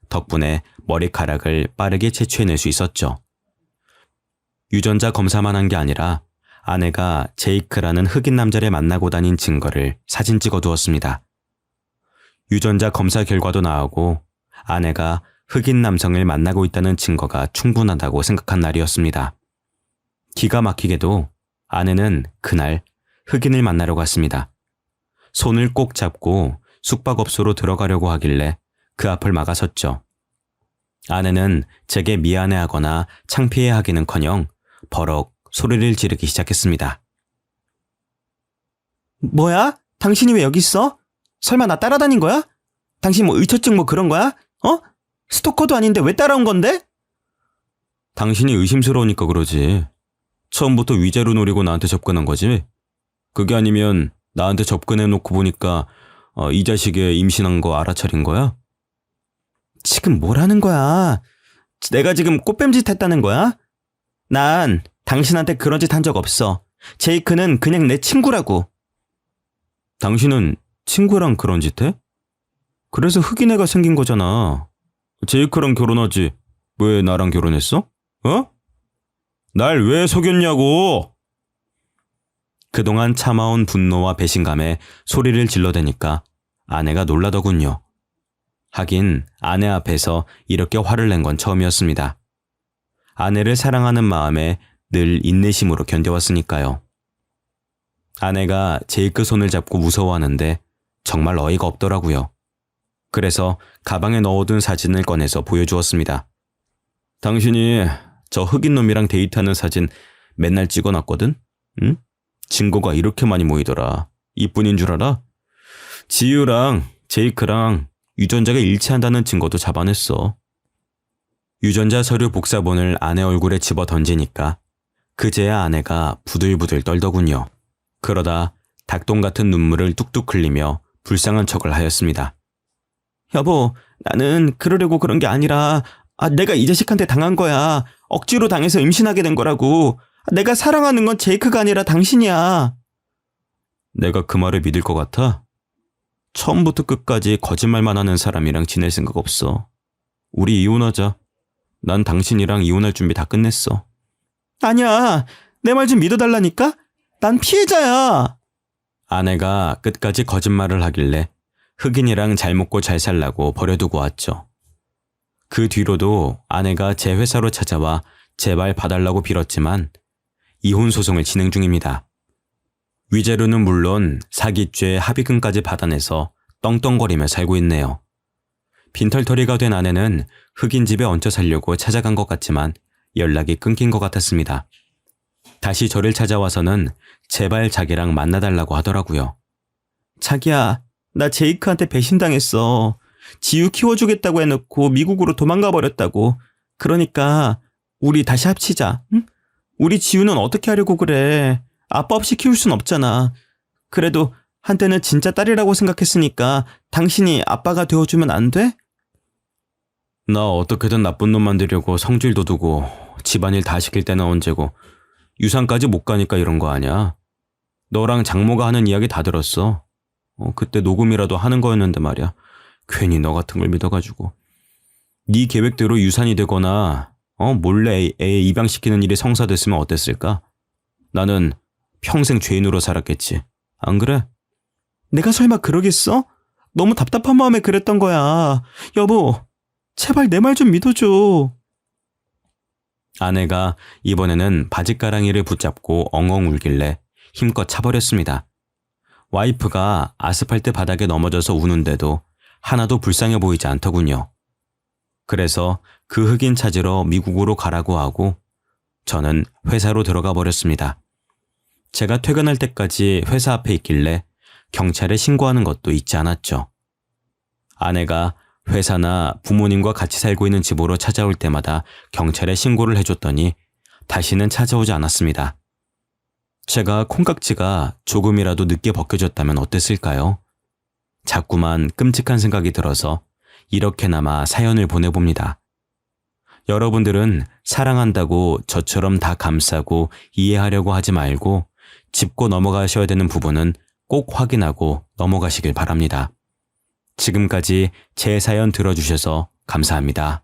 덕분에 머리카락을 빠르게 채취해낼 수 있었죠. 유전자 검사만 한 게 아니라 아내가 제이크라는 흑인 남자를 만나고 다닌 증거를 사진 찍어 두었습니다. 유전자 검사 결과도 나오고 아내가 흑인 남성을 만나고 있다는 증거가 충분하다고 생각한 날이었습니다. 기가 막히게도 아내는 그날 흑인을 만나러 갔습니다. 손을 꼭 잡고 숙박업소로 들어가려고 하길래 그 앞을 막아섰죠. 아내는 제게 미안해하거나 창피해하기는커녕 버럭 소리를 지르기 시작했습니다. 뭐야? 당신이 왜 여기 있어? 설마 나 따라다닌 거야? 당신 뭐 의처증 뭐 그런 거야? 스토커도 아닌데 왜 따라온 건데? 당신이 의심스러우니까 그러지. 처음부터 위자료 노리고 나한테 접근한 거지. 그게 아니면 나한테 접근해놓고 보니까 이 자식의 임신한 거 알아차린 거야? 지금 뭐라는 거야? 내가 지금 꽃뱀짓 했다는 거야? 난 당신한테 그런 짓 한 적 없어. 제이크는 그냥 내 친구라고. 당신은 친구랑 그런 짓 해? 그래서 흑인 애가 생긴 거잖아. 제이크랑 결혼하지. 왜 나랑 결혼했어? 날 왜 속였냐고! 그동안 참아온 분노와 배신감에 소리를 질러대니까 아내가 놀라더군요. 하긴 아내 앞에서 이렇게 화를 낸 건 처음이었습니다. 아내를 사랑하는 마음에 늘 인내심으로 견뎌왔으니까요. 아내가 제이크 손을 잡고 무서워하는데 정말 어이가 없더라고요. 그래서 가방에 넣어둔 사진을 꺼내서 보여주었습니다. 당신이 저 흑인 놈이랑 데이트하는 사진 맨날 찍어놨거든? 응? 증거가 이렇게 많이 모이더라. 이뿐인 줄 알아? 지유랑 제이크랑 유전자가 일치한다는 증거도 잡아냈어. 유전자 서류 복사본을 아내 얼굴에 집어 던지니까 그제야 아내가 부들부들 떨더군요. 그러다 닭똥 같은 눈물을 뚝뚝 흘리며 불쌍한 척을 하였습니다. 여보, 나는 그러려고 그런 게 아니라 내가 이 자식한테 당한 거야. 억지로 당해서 임신하게 된 거라고. 내가 사랑하는 건 제이크가 아니라 당신이야. 내가 그 말을 믿을 것 같아? 처음부터 끝까지 거짓말만 하는 사람이랑 지낼 생각 없어. 우리 이혼하자. 난 당신이랑 이혼할 준비 다 끝냈어. 아니야. 내 말 좀 믿어달라니까? 난 피해자야. 아내가 끝까지 거짓말을 하길래 흑인이랑 잘 먹고 잘 살라고 버려두고 왔죠. 그 뒤로도 아내가 제 회사로 찾아와 제발 봐달라고 빌었지만 이혼 소송을 진행 중입니다. 위자료는 물론 사기죄 합의금까지 받아내서 떵떵거리며 살고 있네요. 빈털터리가 된 아내는 흑인 집에 얹혀 살려고 찾아간 것 같지만 연락이 끊긴 것 같았습니다. 다시 저를 찾아와서는 제발 자기랑 만나달라고 하더라고요. 자기야, 나 제이크한테 배신당했어. 지유 키워주겠다고 해놓고 미국으로 도망가 버렸다고. 그러니까 우리 다시 합치자. 응? 우리 지유는 어떻게 하려고 그래. 아빠 없이 키울 순 없잖아. 그래도 한때는 진짜 딸이라고 생각했으니까 당신이 아빠가 되어주면 안 돼? 나 어떻게든 나쁜 놈 만들려고 성질도 두고 집안일 다 시킬 때는 언제고 유산까지 못 가니까 이런 거 아니야. 너랑 장모가 하는 이야기 다 들었어. 그때 녹음이라도 하는 거였는데 말이야. 괜히 너 같은 걸 믿어가지고. 네 계획대로 유산이 되거나 몰래 애 입양시키는 일이 성사됐으면 어땠을까? 나는 평생 죄인으로 살았겠지. 안 그래? 내가 설마 그러겠어? 너무 답답한 마음에 그랬던 거야. 여보, 제발 내 말 좀 믿어줘. 아내가 이번에는 바지가랑이를 붙잡고 엉엉 울길래 힘껏 차버렸습니다. 와이프가 아스팔트 바닥에 넘어져서 우는데도 하나도 불쌍해 보이지 않더군요. 그래서 그 흑인 찾으러 미국으로 가라고 하고 저는 회사로 들어가 버렸습니다. 제가 퇴근할 때까지 회사 앞에 있길래 경찰에 신고하는 것도 잊지 않았죠. 아내가 회사나 부모님과 같이 살고 있는 집으로 찾아올 때마다 경찰에 신고를 해줬더니 다시는 찾아오지 않았습니다. 제가 콩깍지가 조금이라도 늦게 벗겨졌다면 어땠을까요? 자꾸만 끔찍한 생각이 들어서 이렇게나마 사연을 보내봅니다. 여러분들은 사랑한다고 저처럼 다 감싸고 이해하려고 하지 말고 짚고 넘어가셔야 되는 부분은 꼭 확인하고 넘어가시길 바랍니다. 지금까지 제 사연 들어주셔서 감사합니다.